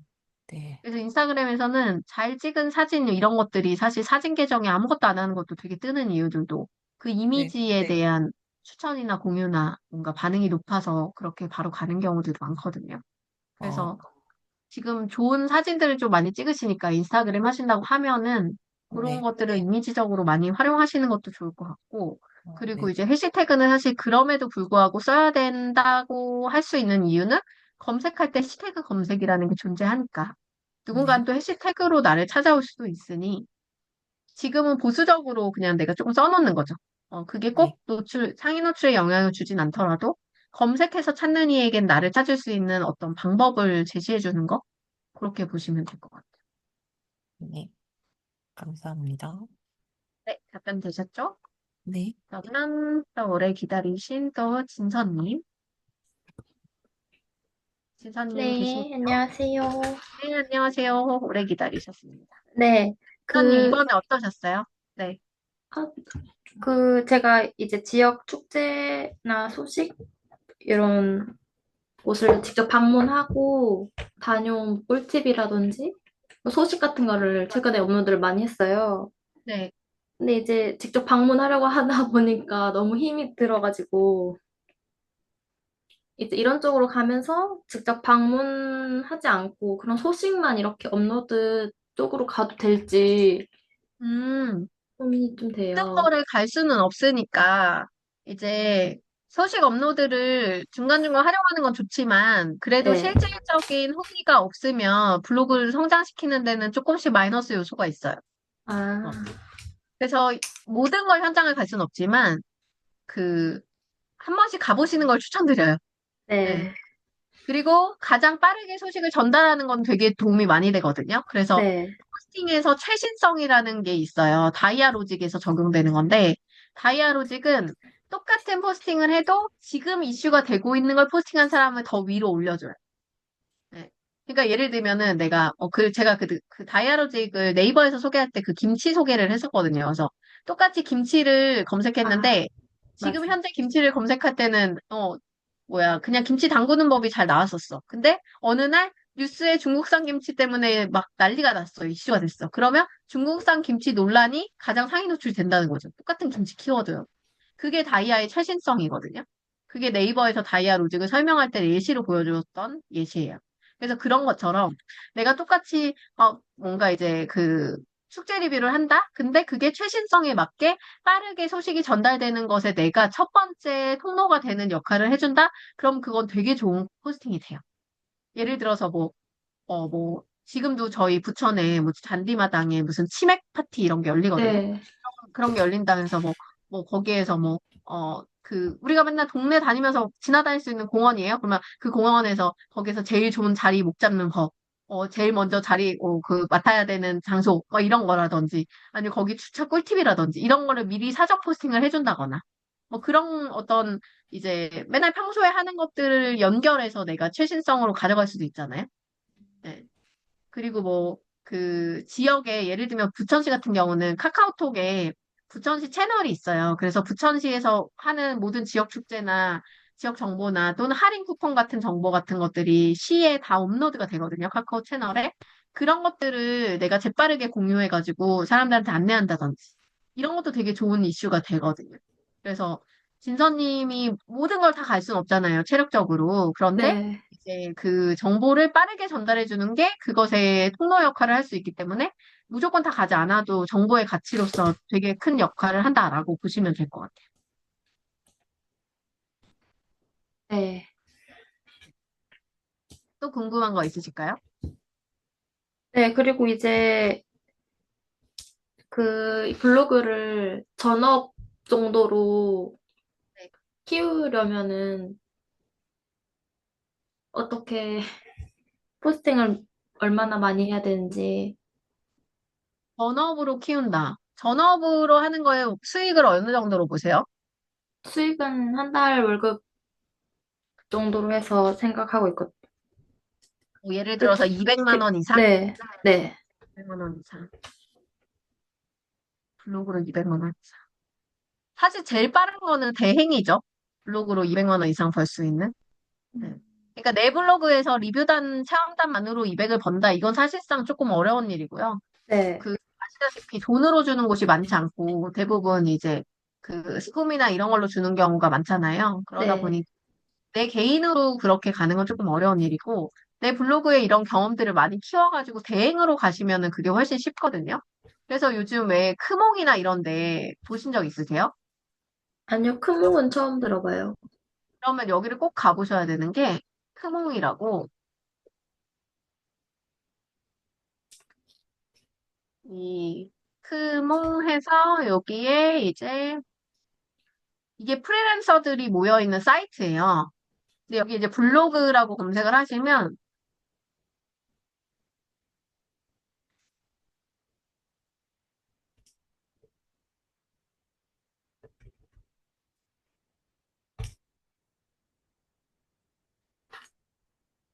네. 그래서 인스타그램에서는 잘 찍은 사진 이런 것들이 사실 사진 계정에 아무것도 안 하는 것도 되게 뜨는 이유들도 그 네. 이미지에 대한 추천이나 공유나 뭔가 반응이 높아서 그렇게 바로 가는 경우들도 많거든요. 어, 그래서 지금 좋은 사진들을 좀 많이 찍으시니까 인스타그램 하신다고 하면은 그런 네. 것들을 이미지적으로 많이 활용하시는 것도 좋을 것 같고, 그리고 네. 이제 해시태그는 사실 그럼에도 불구하고 써야 된다고 할 수 있는 이유는 검색할 때 해시태그 검색이라는 게 존재하니까. 네. 누군가는 또 해시태그로 나를 찾아올 수도 있으니 지금은 보수적으로 그냥 내가 조금 써놓는 거죠. 그게 네. 꼭 상위 노출에 영향을 주진 않더라도 검색해서 찾는 이에겐 나를 찾을 수 있는 어떤 방법을 제시해 주는 거? 그렇게 보시면 될 것 같아요. 네. 감사합니다. 네, 답변 되셨죠? 네. 그러면 또 오래 기다리신 또 진선님. 진선님 네, 계신가요? 안녕하세요. 네, 안녕하세요. 오래 기다리셨습니다. 네, 진선님 그, 이번에 어떠셨어요? 네. 아, 제가 이제 지역 축제나 소식, 이런 곳을 직접 방문하고 다녀온 꿀팁이라든지 뭐 소식 같은 거를 최근에 업로드를 많이 했어요. 네. 근데 이제 직접 방문하려고 하다 보니까 너무 힘이 들어가지고 이제 이런 쪽으로 가면서 직접 방문하지 않고 그런 소식만 이렇게 업로드 쪽으로 가도 될지 음. 고민이 좀 모든 돼요. 거를 갈 수는 없으니까, 이제 소식 업로드를 중간중간 활용하는 건 좋지만, 그래도 네. 실질적인 후기가 없으면 블로그를 성장시키는 데는 조금씩 마이너스 요소가 있어요. 어. 아, 그래서 모든 걸 현장을 갈 수는 없지만, 그, 한 번씩 가보시는 걸 추천드려요. 네. 네. 그리고 가장 빠르게 소식을 전달하는 건 되게 도움이 많이 되거든요. 그래서 네. 포스팅에서 최신성이라는 게 있어요. 다이아 로직에서 적용되는 건데, 다이아 로직은 똑같은 포스팅을 해도 지금 이슈가 되고 있는 걸 포스팅한 사람을 더 위로 올려줘요. 네. 그러니까 예를 들면은 내가 제가 그 다이아로직을 네이버에서 소개할 때 그 김치 소개를 했었거든요. 그래서 똑같이 김치를 아, 검색했는데 지금 맞아. 현재 김치를 검색할 때는 그냥 김치 담그는 법이 잘 나왔었어. 근데 어느 날 뉴스에 중국산 김치 때문에 막 난리가 났어. 이슈가 됐어. 그러면 중국산 김치 논란이 가장 상위 노출된다는 거죠. 똑같은 김치 키워드요. 그게 다이아의 최신성이거든요. 그게 네이버에서 다이아 로직을 설명할 때 예시로 보여줬던 예시예요. 그래서 그런 것처럼 내가 똑같이 뭔가 이제 그 숙제 리뷰를 한다? 근데 그게 최신성에 맞게 빠르게 소식이 전달되는 것에 내가 첫 번째 통로가 되는 역할을 해준다? 그럼 그건 되게 좋은 포스팅이 돼요. 예를 들어서 지금도 저희 부천에 뭐 잔디마당에 무슨 치맥 파티 이런 게 열리거든요. 네, 그런 게 열린다면서 거기에서 우리가 맨날 동네 다니면서 지나다닐 수 있는 공원이에요. 그러면 그 공원에서 거기서 제일 좋은 자리 목 잡는 법, 제일 먼저 맡아야 되는 장소, 뭐 이런 거라든지, 아니면 거기 주차 꿀팁이라든지, 이런 거를 미리 사전 포스팅을 해준다거나, 뭐 그런 어떤, 이제 맨날 평소에 하는 것들을 연결해서 내가 최신성으로 가져갈 수도 있잖아요. 네. 그리고 그 지역에 예를 들면 부천시 같은 경우는 카카오톡에 부천시 채널이 있어요. 그래서 부천시에서 하는 모든 지역 축제나 지역 정보나 또는 할인 쿠폰 같은 정보 같은 것들이 시에 다 업로드가 되거든요. 카카오 채널에. 그런 것들을 내가 재빠르게 공유해가지고 사람들한테 안내한다든지. 이런 것도 되게 좋은 이슈가 되거든요. 그래서 진서님이 모든 걸 다 갈 수는 없잖아요. 체력적으로. 그런데 네, 이제 그 정보를 빠르게 전달해 주는 게 그것의 통로 역할을 할 수 있기 때문에 무조건 다 가지 않아도 정보의 가치로서 되게 큰 역할을 한다라고 보시면 될 것 같아요. 네. 또 궁금한 거 있으실까요? 네, 그리고 이제 그 블로그를 전업 정도로 네. 키우려면은 어떻게 포스팅을 얼마나 많이 해야 되는지. 전업으로 키운다. 전업으로 하는 거에 수익을 어느 정도로 보세요? 수익은 한 달 월급 정도로 해서 생각하고 있거든요. 뭐 예를 그, 들어서 200만 원 이상? 네, 네, 200만 원 이상. 블로그로 200만 원 이상. 사실 제일 빠른 거는 대행이죠. 블로그로 200만 원 이상 벌 수 있는. 네. 그러니까 내 블로그에서 리뷰단 체험단만으로 200을 번다. 이건 사실상 조금 어려운 일이고요. 네, 아시다시피 돈으로 주는 곳이 많지 않고 대부분 이제 그 스품이나 이런 걸로 주는 경우가 많잖아요. 그러다 네. 보니 내 개인으로 그렇게 가는 건 조금 어려운 일이고 내 블로그에 이런 경험들을 많이 키워가지고 대행으로 가시면은 그게 훨씬 쉽거든요. 그래서 요즘 왜 크몽이나 이런 데 보신 적 있으세요? 아니요, 큰 목은 처음 들어봐요. 그러면 여기를 꼭 가보셔야 되는 게 크몽이라고 이 크몽해서 여기에 이제 이게 프리랜서들이 모여 있는 사이트예요. 근데 여기 이제 블로그라고 검색을 하시면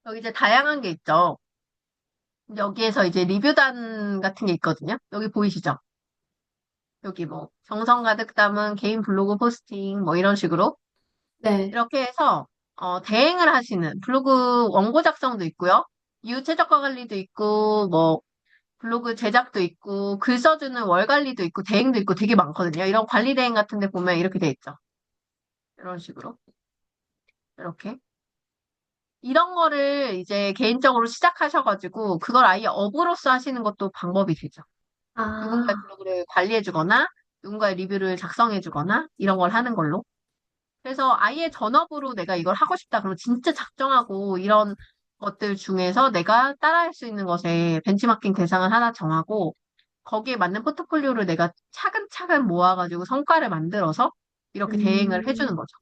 여기 이제 다양한 게 있죠. 여기에서 이제 리뷰단 같은 게 있거든요. 여기 보이시죠? 여기 정성 가득 담은 개인 블로그 포스팅 뭐 이런 식으로 네, 이렇게 해서 대행을 하시는 블로그 원고 작성도 있고요. 이후 최저가 관리도 있고 블로그 제작도 있고 글 써주는 월 관리도 있고 대행도 있고 되게 많거든요. 이런 관리 대행 같은 데 보면 이렇게 돼 있죠. 이런 식으로 이렇게 이런 거를 이제 개인적으로 시작하셔가지고 그걸 아예 업으로서 하시는 것도 방법이 되죠. 누군가의 아, 블로그를 관리해주거나 누군가의 리뷰를 작성해주거나 이런 걸 하는 걸로. 그래서 아예 전업으로 내가 이걸 하고 싶다. 그러면 진짜 작정하고 이런 것들 중에서 내가 따라할 수 있는 것에 벤치마킹 대상을 하나 정하고 거기에 맞는 포트폴리오를 내가 차근차근 모아가지고 성과를 만들어서 이렇게 대행을 해주는 음, 거죠.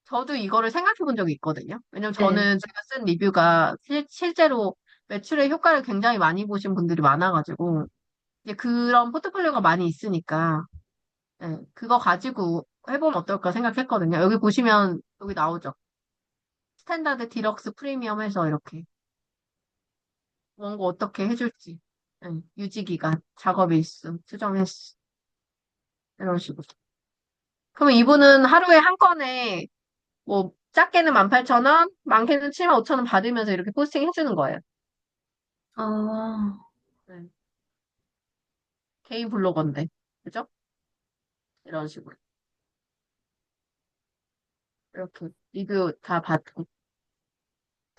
저도 이거를 생각해 본 적이 있거든요. 왜냐면 네, 저는 제가 쓴 리뷰가 실제로 매출의 효과를 굉장히 많이 보신 분들이 많아가지고 이제 그런 포트폴리오가 많이 있으니까 그거 가지고 해보면 어떨까 생각했거든요. 여기 보시면 여기 나오죠. 스탠다드, 디럭스, 프리미엄 해서 이렇게 원고 어떻게 해줄지. 유지 기간, 작업 일수, 수정 횟수 이런 식으로. 그러면 이분은 하루에 한 건에 뭐 작게는 18,000원, 많게는 75,000원 받으면서 이렇게 포스팅 해주는 거예요. 아, 네. 개인 블로거인데, 그죠? 이런 식으로. 이렇게 리뷰 다 받고.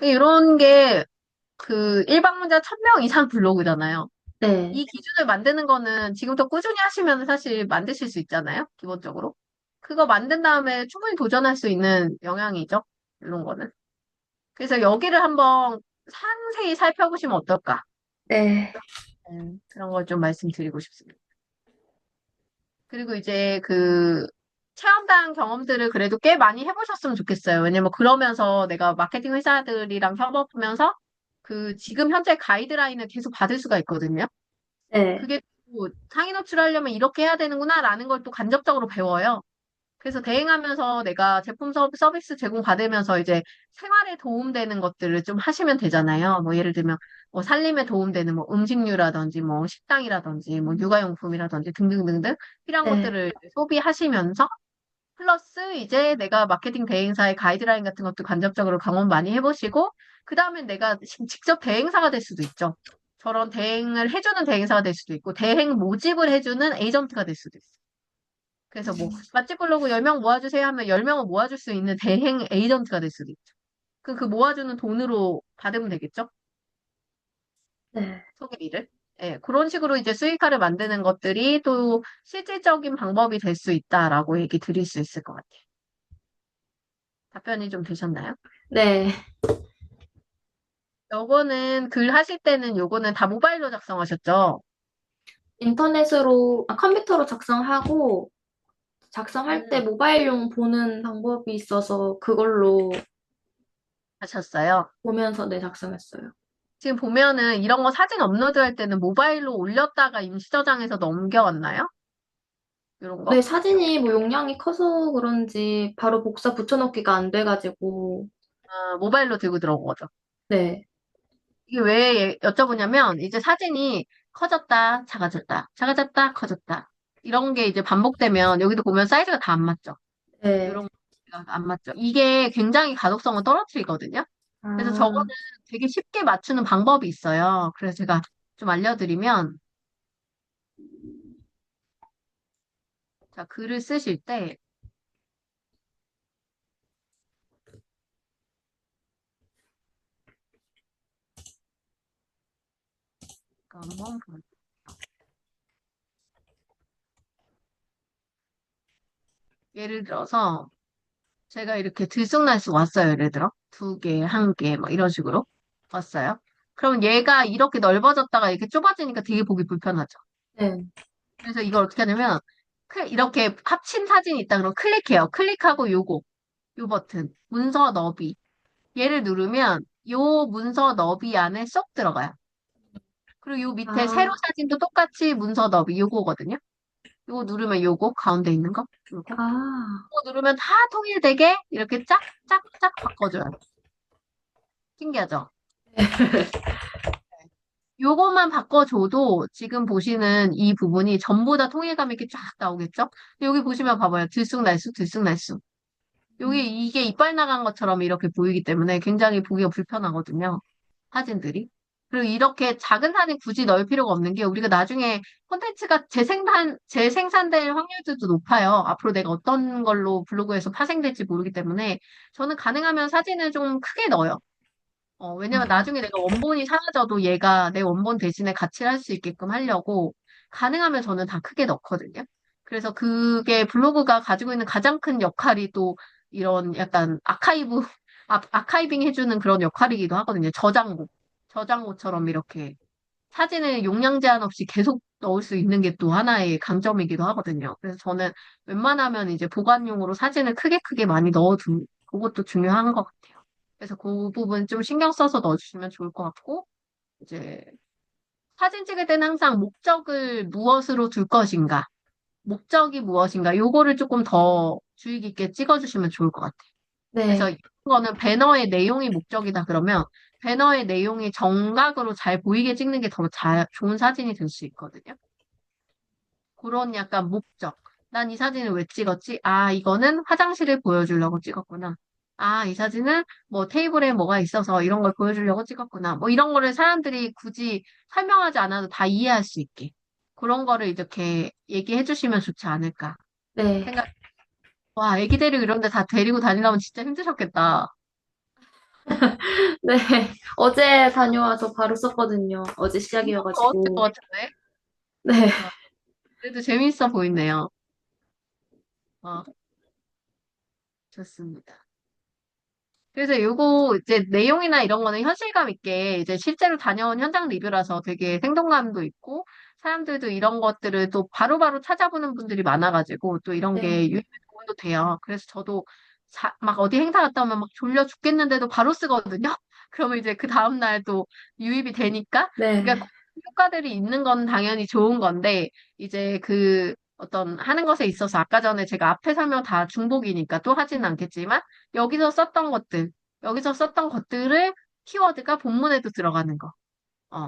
이런 게 그 일방문자 1,000명 이상 블로그잖아요. 네, 이 기준을 만드는 거는 지금부터 꾸준히 하시면 사실 만드실 수 있잖아요. 기본적으로. 그거 만든 다음에 충분히 도전할 수 있는 영향이죠. 이런 거는. 그래서 여기를 한번 상세히 살펴보시면 어떨까? 네, 그런 걸 좀 말씀드리고 싶습니다. 그리고 이제 그 체험단 경험들을 그래도 꽤 많이 해보셨으면 좋겠어요. 왜냐면 그러면서 내가 마케팅 회사들이랑 협업하면서 그 지금 현재 가이드라인을 계속 받을 수가 있거든요. 네, 그게 또 상위 노출하려면 이렇게 해야 되는구나라는 걸 또 간접적으로 배워요. 그래서 대행하면서 내가 제품 서비스 제공받으면서 이제 생활에 도움되는 것들을 좀 하시면 되잖아요. 뭐 예를 들면 뭐 살림에 도움되는 뭐 음식료라든지 뭐 식당이라든지 뭐 육아용품이라든지 등등등등 필요한 네, 것들을 소비하시면서 플러스 이제 내가 마케팅 대행사의 가이드라인 같은 것도 간접적으로 강원 많이 해보시고 그 다음에 내가 직접 대행사가 될 수도 있죠. 저런 대행을 해주는 대행사가 될 수도 있고 대행 모집을 해주는 에이전트가 될 수도 있어요. 그래서 뭐 맛집 블로그 10명 모아주세요 하면 10명을 모아줄 수 있는 대행 에이전트가 될 수도 있죠. 그 모아주는 돈으로 받으면 되겠죠? 네. 소개비를. 예, 그런 식으로 이제 수익화를 만드는 것들이 또 실질적인 방법이 될 수 있다라고 얘기 드릴 수 있을 것 같아요. 답변이 좀 되셨나요? 네. 요거는 글 하실 때는 요거는 다 모바일로 작성하셨죠? 인터넷으로, 컴퓨터로 작성하고, 작성할 때 음, 모바일용 보는 방법이 있어서 그걸로 하셨어요. 보면서 네, 작성했어요. 지금 보면은 이런 거 사진 업로드 할 때는 모바일로 올렸다가 임시 저장해서 넘겨왔나요? 이런 네, 거? 사진이 뭐 용량이 커서 그런지 바로 복사 붙여넣기가 안 돼가지고, 아, 모바일로 들고 들어온 거죠. 네, 이게 왜 여쭤보냐면, 이제 사진이 커졌다, 작아졌다, 작아졌다, 커졌다. 이런 게 이제 반복되면, 여기도 보면 사이즈가 다 안 맞죠? 네. 이런 거 안 맞죠? 이게 굉장히 가독성을 떨어뜨리거든요? 그래서 저거는 아, 되게 쉽게 맞추는 방법이 있어요. 그래서 제가 좀 알려드리면, 자, 글을 쓰실 때, 한번 볼게요. 예를 들어서, 제가 이렇게 들쑥날쑥 왔어요. 예를 들어. 두 개, 한 개, 막 이런 식으로 왔어요. 그럼 얘가 이렇게 넓어졌다가 이렇게 좁아지니까 되게 보기 불편하죠. 네. 그래서 이걸 어떻게 하냐면, 이렇게 합친 사진이 있다 그러면 클릭해요. 클릭하고 요 버튼, 문서 너비. 얘를 누르면 요 문서 너비 안에 쏙 들어가요. 그리고 요 밑에 세로 아, 사진도 똑같이 문서 너비 요거거든요. 요거 누르면 요거 가운데 있는 거 요거. 아, 요거 누르면 다 통일되게 이렇게 짝짝짝 바꿔줘요. 신기하죠? 요것만 바꿔줘도 지금 보시는 이 부분이 전부 다 통일감 있게 쫙 나오겠죠? 여기 보시면 봐봐요. 들쑥날쑥, 들쑥날쑥. 이게 이빨 나간 것처럼 이렇게 보이기 때문에 굉장히 보기가 불편하거든요. 사진들이. 그리고 이렇게 작은 사진 굳이 넣을 필요가 없는 게 우리가 나중에 콘텐츠가 재생산될 확률도 높아요. 앞으로 내가 어떤 걸로 블로그에서 파생될지 모르기 때문에 저는 가능하면 사진을 좀 크게 넣어요. 왜냐면 나중에 내가 원본이 사라져도 얘가 내 원본 대신에 가치를 할 수 있게끔 하려고 가능하면 저는 다 크게 넣거든요. 그래서 그게 블로그가 가지고 있는 가장 큰 역할이 또 이런 약간 아카이빙 해주는 그런 역할이기도 하거든요. 저장고처럼 이렇게 사진을 용량 제한 없이 계속 넣을 수 있는 게 또 하나의 강점이기도 하거든요. 그래서 저는 웬만하면 이제 보관용으로 사진을 크게 크게 많이 넣어둔, 그것도 중요한 것 같아요. 그래서 그 부분 좀 신경 써서 넣어주시면 좋을 것 같고, 이제 사진 찍을 때는 항상 목적을 무엇으로 둘 것인가, 목적이 무엇인가, 요거를 조금 더 주의 깊게 찍어주시면 좋을 것 같아요. 그래서 네, 이런 거는 배너의 내용이 목적이다 그러면 배너의 내용이 정각으로 잘 보이게 찍는 게 더 좋은 사진이 될 수 있거든요. 그런 약간 목적. 난 이 사진을 왜 찍었지? 아, 이거는 화장실을 보여주려고 찍었구나. 아, 이 사진은 뭐 테이블에 뭐가 있어서 이런 걸 보여주려고 찍었구나. 뭐 이런 거를 사람들이 굳이 설명하지 않아도 다 이해할 수 있게. 그런 거를 이렇게 얘기해 주시면 좋지 않을까 네, 생각. 와, 애기 데리고 이런 데 다 데리고 다니려면 진짜 힘드셨겠다. 네. 어제 다녀와서 바로 썼거든요. 어제 엄청 더웠을 것 시작이어가지고. 같은데? 네, 아, 그래도 재밌어 보이네요. 어, 좋습니다. 그래서 요거 이제 내용이나 이런 거는 현실감 있게 이제 실제로 다녀온 현장 리뷰라서 되게 생동감도 있고 사람들도 이런 것들을 또 바로바로 찾아보는 분들이 많아가지고 또 이런 게 네, 유입에 도움도 돼요. 그래서 저도 막 어디 행사 갔다 오면 막 졸려 죽겠는데도 바로 쓰거든요. 그러면 이제 그 다음날 또 유입이 되니까 네, 그러니까 효과들이 있는 건 당연히 좋은 건데 이제 그 어떤 하는 것에 있어서 아까 전에 제가 앞에 설명 다 중복이니까 또 하진 않겠지만 여기서 썼던 것들 여기서 썼던 것들을 키워드가 본문에도 들어가는 거.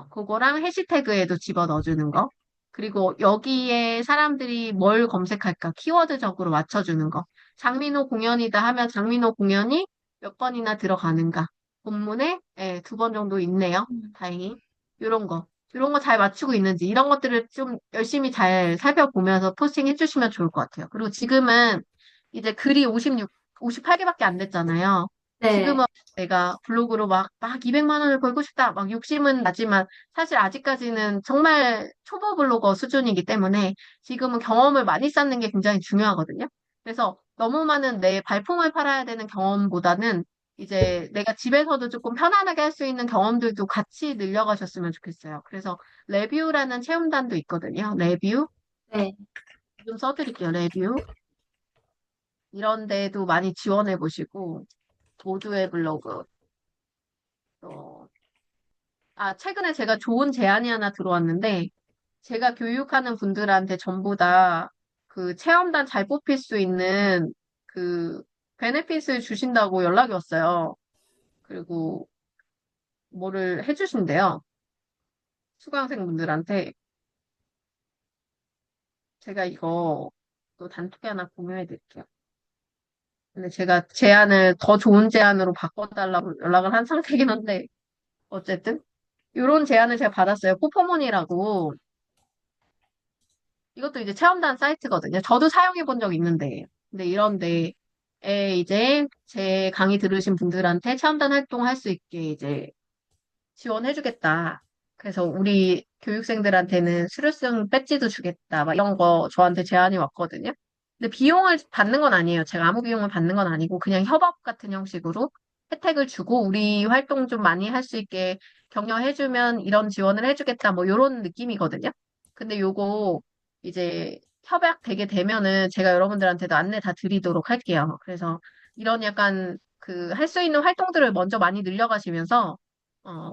그거랑 해시태그에도 집어 넣어주는 거. 그리고 여기에 사람들이 뭘 검색할까? 키워드적으로 맞춰주는 거. 장민호 공연이다 하면 장민호 공연이 몇 번이나 들어가는가? 본문에 2번 정도 있네요. 음, 다행히. 요런 거. 이런 거 잘 맞추고 있는지, 이런 것들을 좀 열심히 잘 살펴보면서 포스팅 해주시면 좋을 것 같아요. 그리고 지금은 이제 글이 58개밖에 안 됐잖아요. 네, 지금은 내가 블로그로 막 200만 원을 벌고 싶다. 막 욕심은 나지만 사실 아직까지는 정말 초보 블로거 수준이기 때문에 지금은 경험을 많이 쌓는 게 굉장히 중요하거든요. 그래서 너무 많은 내 발품을 팔아야 되는 경험보다는 이제 내가 집에서도 조금 편안하게 할 수 있는 경험들도 같이 늘려가셨으면 좋겠어요. 그래서 레뷰라는 체험단도 있거든요. 레뷰. 네. 좀 써드릴게요. 레뷰. 이런 데도 많이 지원해 보시고, 모두의 블로그. 또 최근에 제가 좋은 제안이 하나 들어왔는데, 제가 교육하는 분들한테 전부 다 그 체험단 잘 뽑힐 수 있는 그 베네핏을 주신다고 연락이 왔어요. 그리고 뭐를 해주신대요. 수강생분들한테. 제가 이거 또 단톡에 하나 공유해 드릴게요. 근데 제가 제안을 더 좋은 제안으로 바꿔달라고 연락을 한 상태긴 한데, 어쨌든. 이런 제안을 제가 받았어요. 포포몬이라고. 이것도 이제 체험단 사이트거든요. 저도 사용해 본 적 있는데. 근데 이런 데에 이제 제 강의 들으신 분들한테 체험단 활동할 수 있게 이제 지원해주겠다. 그래서 우리 교육생들한테는 수료증 배지도 주겠다. 막 이런 거 저한테 제안이 왔거든요. 근데 비용을 받는 건 아니에요. 제가 아무 비용을 받는 건 아니고 그냥 협업 같은 형식으로 혜택을 주고 우리 활동 좀 많이 할 수 있게 격려해주면 이런 지원을 해주겠다. 뭐 이런 느낌이거든요. 근데 요거 이제 협약 되게 되면은 제가 여러분들한테도 안내 다 드리도록 할게요. 그래서 이런 약간 그 할 수 있는 활동들을 먼저 많이 늘려가시면서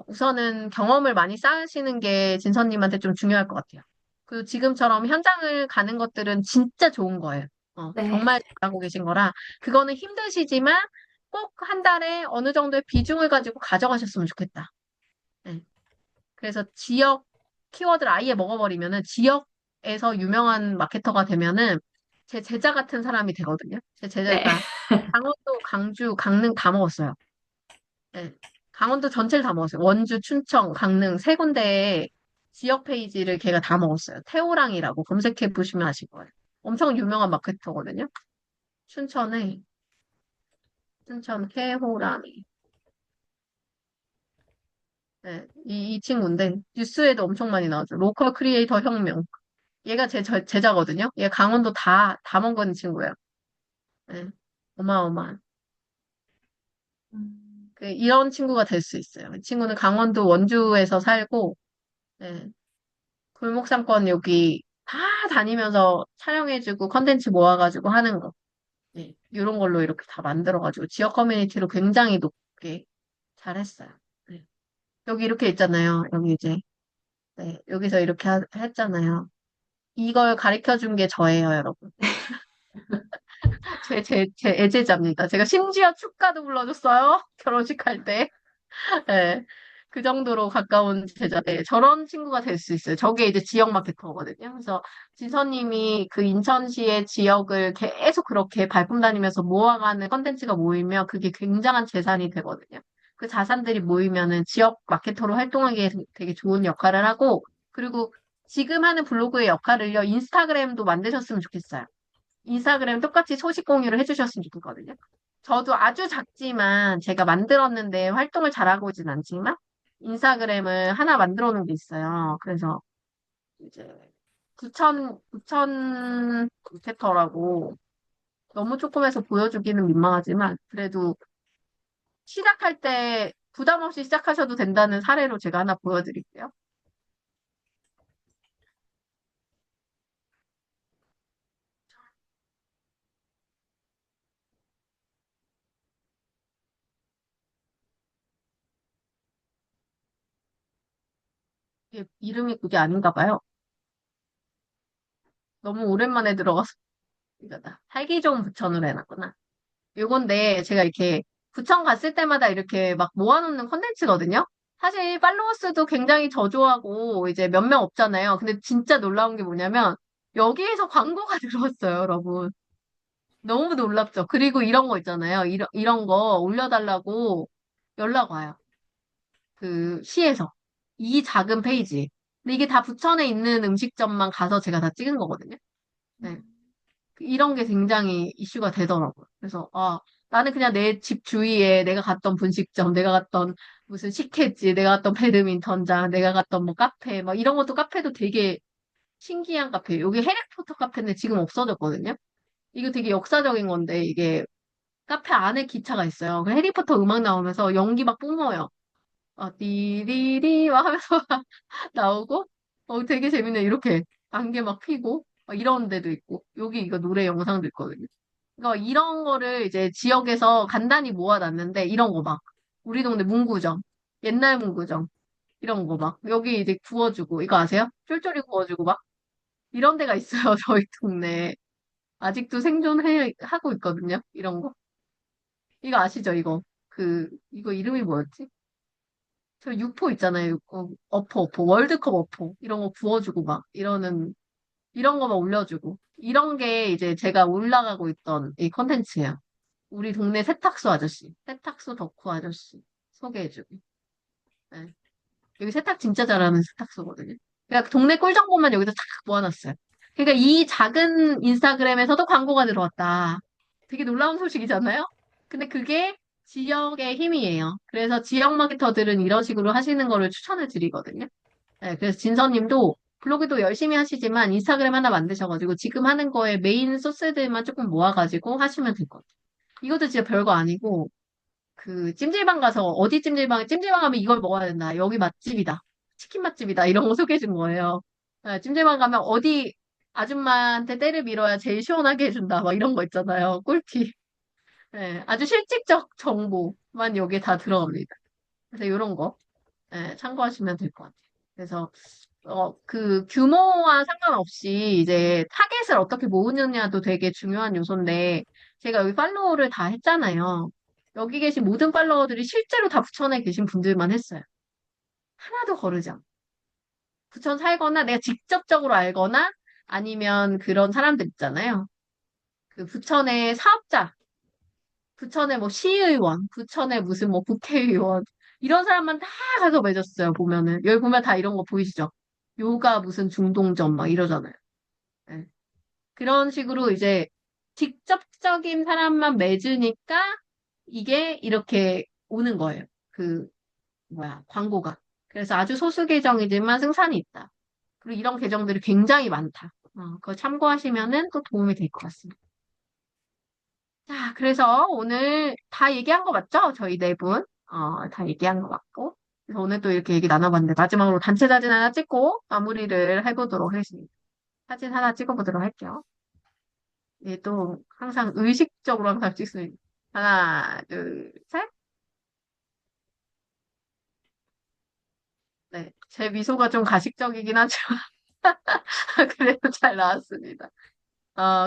우선은 경험을 많이 쌓으시는 게 진선님한테 좀 중요할 것 같아요. 그리고 지금처럼 현장을 가는 것들은 진짜 좋은 거예요. 네. 정말 잘하고 계신 거라, 그거는 힘드시지만 꼭 한 달에 어느 정도의 비중을 가지고 가져가셨으면 좋겠다. 네. 그래서 지역 키워드를 아예 먹어버리면은 지역에서 유명한 마케터가 되면은 제 제자 같은 사람이 되거든요. 제 네. 제자가 강원도, 강주, 강릉 다 먹었어요. 네. 강원도 전체를 다 먹었어요. 원주, 춘천, 강릉 세 군데의 지역 페이지를 걔가 다 먹었어요. 태호랑이라고 검색해 보시면 아실 거예요. 엄청 유명한 마케터거든요. 춘천에 춘천 태호랑이. 네, 이 친구인데 뉴스에도 엄청 많이 나오죠. 로컬 크리에이터 혁명. 얘가 제 제자거든요. 얘 강원도 다 먹은 친구예요. 네, 어마어마한. 이런 친구가 될 수 있어요. 이 친구는 강원도 원주에서 살고, 네, 골목상권 여기 다 다니면서 촬영해주고 컨텐츠 모아가지고 하는 거. 네, 이런 걸로 이렇게 다 만들어가지고 지역 커뮤니티로 굉장히 높게 잘했어요. 네. 여기 이렇게 있잖아요. 여기 이제 네, 여기서 이렇게 했잖아요. 이걸 가르쳐 준 게 저예요, 여러분. 제 애제자입니다. 제가 심지어 축가도 불러줬어요. 결혼식 할 때. 네. 그 정도로 가까운 제자, 네, 저런 친구가 될 수 있어요. 저게 이제 지역 마케터거든요. 그래서 지선님이 그 인천시의 지역을 계속 그렇게 발품 다니면서 모아가는 컨텐츠가 모이면 그게 굉장한 재산이 되거든요. 그 자산들이 모이면은 지역 마케터로 활동하기에 되게 좋은 역할을 하고, 그리고 지금 하는 블로그의 역할을요, 인스타그램도 만드셨으면 좋겠어요. 인스타그램 똑같이 소식 공유를 해주셨으면 좋겠거든요. 저도 아주 작지만 제가 만들었는데 활동을 잘하고 있진 않지만 인스타그램을 하나 만들어 놓은 게 있어요. 그래서 이제 구천 콘택터라고 너무 조금해서 보여주기는 민망하지만 그래도 시작할 때 부담 없이 시작하셔도 된다는 사례로 제가 하나 보여드릴게요. 이게 이름이 그게 아닌가 봐요. 너무 오랜만에 들어가서 이거다. 살기 좋은 부천으로 해놨구나. 요건데 제가 이렇게 구청 갔을 때마다 이렇게 막 모아놓는 컨텐츠거든요. 사실 팔로워 수도 굉장히 저조하고 이제 몇 명 없잖아요. 근데 진짜 놀라운 게 뭐냐면 여기에서 광고가 들어왔어요, 여러분. 너무 놀랍죠. 그리고 이런 거 있잖아요. 이런 거 올려달라고 연락 와요. 그 시에서. 이 작은 페이지. 근데 이게 다 부천에 있는 음식점만 가서 제가 다 찍은 거거든요. 네. 이런 게 굉장히 이슈가 되더라고요. 그래서, 나는 그냥 내 집 주위에 내가 갔던 분식점, 내가 갔던 무슨 식혜집, 내가 갔던 배드민턴장, 내가 갔던 뭐 카페, 막 이런 것도 카페도 되게 신기한 카페. 여기 해리포터 카페인데 지금 없어졌거든요. 이거 되게 역사적인 건데, 이게 카페 안에 기차가 있어요. 그 해리포터 음악 나오면서 연기 막 뿜어요. 띠리리 막 하면서 나오고, 되게 재밌네. 이렇게 안개 막 피고, 막 이런 데도 있고, 여기 이거 노래 영상도 있거든요. 그러니까 이런 거를 이제 지역에서 간단히 모아놨는데, 이런 거 막, 우리 동네 문구점, 옛날 문구점, 이런 거 막, 여기 이제 구워주고, 이거 아세요? 쫄쫄이 구워주고 막, 이런 데가 있어요, 저희 동네에. 아직도 하고 있거든요, 이런 거. 이거 아시죠, 이거? 이거 이름이 뭐였지? 저 육포 있잖아요, 육포. 어포. 월드컵 어포. 이런 거 구워주고 막, 이런 거만 올려주고. 이런 게 이제 제가 올라가고 있던 이 컨텐츠예요. 우리 동네 세탁소 아저씨, 세탁소 덕후 아저씨 소개해주고. 네. 여기 세탁 진짜 잘하는 세탁소거든요. 그러니까 동네 꿀 정보만 여기다 탁 모아놨어요. 그러니까 이 작은 인스타그램에서도 광고가 들어왔다. 되게 놀라운 소식이잖아요? 근데 그게 지역의 힘이에요. 그래서 지역 마케터들은 이런 식으로 하시는 거를 추천을 드리거든요. 네, 그래서 진서님도 블로그도 열심히 하시지만 인스타그램 하나 만드셔가지고 지금 하는 거에 메인 소스들만 조금 모아가지고 하시면 될 것 같아요. 이것도 진짜 별거 아니고 그 찜질방 가서 어디 찜질방 가면 이걸 먹어야 된다. 여기 맛집이다. 치킨 맛집이다. 이런 거 소개해 준 거예요. 네, 찜질방 가면 어디 아줌마한테 때를 밀어야 제일 시원하게 해준다. 막 이런 거 있잖아요. 꿀팁. 네, 아주 실질적 정보만 여기에 다 들어갑니다. 그래서 이런 거 참고하시면 될 것 같아요. 그래서 그 규모와 상관없이 이제 타겟을 어떻게 모으느냐도 되게 중요한 요소인데 제가 여기 팔로우를 다 했잖아요. 여기 계신 모든 팔로워들이 실제로 다 부천에 계신 분들만 했어요. 하나도 거르지 않고. 부천 살거나 내가 직접적으로 알거나 아니면 그런 사람들 있잖아요. 그 부천의 사업자, 부천의 뭐 시의원, 부천의 무슨 뭐 국회의원 이런 사람만 다 가서 맺었어요. 보면은 여기 보면 다 이런 거 보이시죠? 요가 무슨 중동점 막 이러잖아요. 네. 그런 식으로 이제 직접적인 사람만 맺으니까 이게 이렇게 오는 거예요. 광고가. 그래서 아주 소수 계정이지만 승산이 있다. 그리고 이런 계정들이 굉장히 많다. 그거 참고하시면은 또 도움이 될 것 같습니다. 자, 그래서 오늘 다 얘기한 거 맞죠? 저희 네 분. 다 얘기한 거 맞고. 그래서 오늘 또 이렇게 얘기 나눠봤는데 마지막으로 단체 사진 하나 찍고 마무리를 해보도록 하겠습니다. 사진 하나 찍어보도록 할게요. 예, 또 항상 의식적으로 항상 찍습니다. 하나, 둘, 셋. 네, 제 미소가 좀 가식적이긴 하지만 그래도 잘 나왔습니다.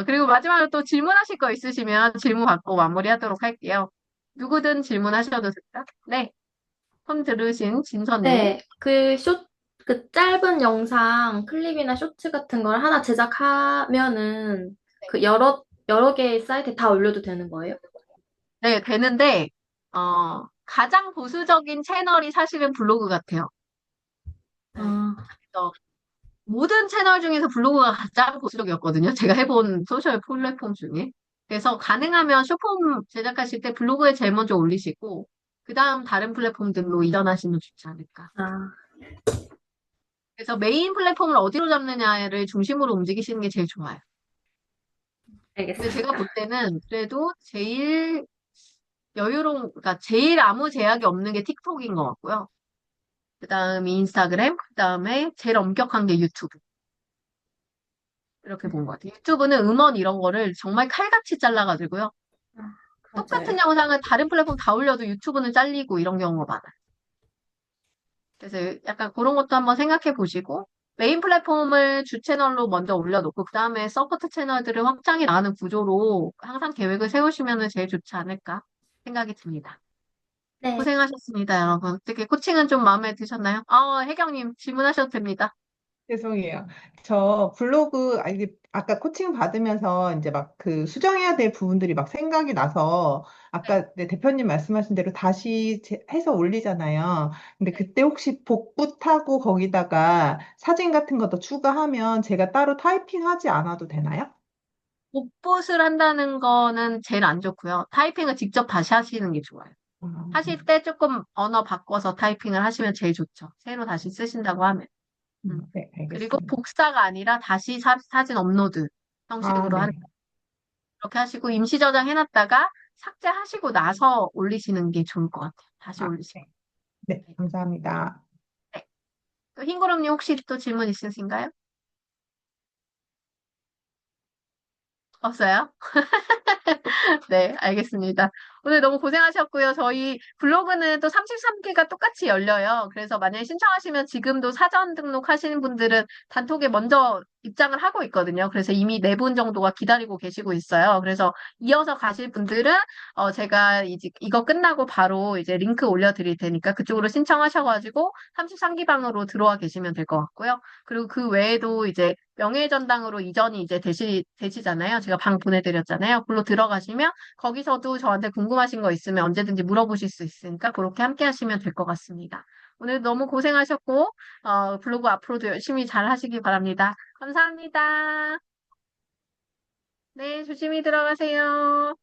그리고 마지막으로 또 질문하실 거 있으시면 질문 받고 마무리하도록 할게요. 누구든 질문하셔도 됩니다. 네, 손 들으신 진서님. 네, 그 짧은 영상, 클립이나 쇼츠 같은 걸 하나 제작하면은 그 여러 개의 사이트에 다 올려도 되는 거예요? 네, 되는데, 가장 보수적인 채널이 사실은 블로그 같아요. 아, 그래서 모든 채널 중에서 블로그가 가장 보수적이었거든요. 제가 해본 소셜 플랫폼 중에. 그래서 가능하면 쇼폼 제작하실 때 블로그에 제일 먼저 올리시고, 그 다음 다른 플랫폼들로 이전하시면 좋지 않을까. 아, 그래서 메인 플랫폼을 어디로 잡느냐를 중심으로 움직이시는 게 제일 좋아요. 근데 제가 알겠습니다. 볼 때는 그래도 제일 그러니까 제일 아무 제약이 없는 게 틱톡인 것 같고요. 그 다음이 인스타그램, 그 다음에 제일 엄격한 게 유튜브. 이렇게 본 것 같아요. 유튜브는 음원 이런 거를 정말 칼같이 잘라가지고요. 아, 똑같은 맞아요. 영상을 다른 플랫폼 다 올려도 유튜브는 잘리고 이런 경우가 많아요. 그래서 약간 그런 것도 한번 생각해 보시고, 메인 플랫폼을 주 채널로 먼저 올려놓고, 그 다음에 서포트 채널들을 확장해 나가는 구조로 항상 계획을 세우시면 제일 좋지 않을까 생각이 듭니다. 네. 고생하셨습니다, 여러분. 어떻게 코칭은 좀 마음에 드셨나요? 혜경님 질문하셔도 됩니다. 죄송해요. 저 블로그, 이게 아까 코칭 받으면서 이제 막 그 수정해야 될 부분들이 막 생각이 나서 아까 네, 대표님 말씀하신 대로 다시 해서 올리잖아요. 근데 그때 혹시 복붙 하고 거기다가 사진 같은 거 더 추가하면 제가 따로 타이핑하지 않아도 되나요? 복붙을 한다는 거는 제일 안 좋고요. 타이핑을 직접 다시 하시는 게 좋아요. 하실 때 조금 언어 바꿔서 타이핑을 하시면 제일 좋죠. 새로 다시 쓰신다고 하면. 음. 네, 그리고 알겠습니다. 복사가 아니라 다시 사진 업로드 아, 형식으로 하는, 네. 그렇게 하시고 임시 저장해놨다가 삭제하시고 나서 올리시는 게 좋을 것 같아요. 다시 아, 올리시고. 네. 네, 감사합니다. 네. 또 흰구름님 혹시 또 질문 있으신가요? 없어요? 네, 알겠습니다. 오늘 너무 고생하셨고요. 저희 블로그는 또 33기가 똑같이 열려요. 그래서 만약에 신청하시면 지금도 사전 등록하시는 분들은 단톡에 먼저 입장을 하고 있거든요. 그래서 이미 4분 정도가 기다리고 계시고 있어요. 그래서 이어서 가실 분들은 제가 이제 이거 끝나고 바로 이제 링크 올려드릴 테니까 그쪽으로 신청하셔가지고 33기 방으로 들어와 계시면 될 것 같고요. 그리고 그 외에도 이제 명예전당으로 이전이 이제 되시잖아요. 제가 방 보내드렸잖아요. 글로 들어가시면 거기서도 저한테 궁금하신 거 있으면 언제든지 물어보실 수 있으니까 그렇게 함께 하시면 될 것 같습니다. 오늘 너무 고생하셨고, 블로그 앞으로도 열심히 잘 하시기 바랍니다. 감사합니다. 네, 조심히 들어가세요.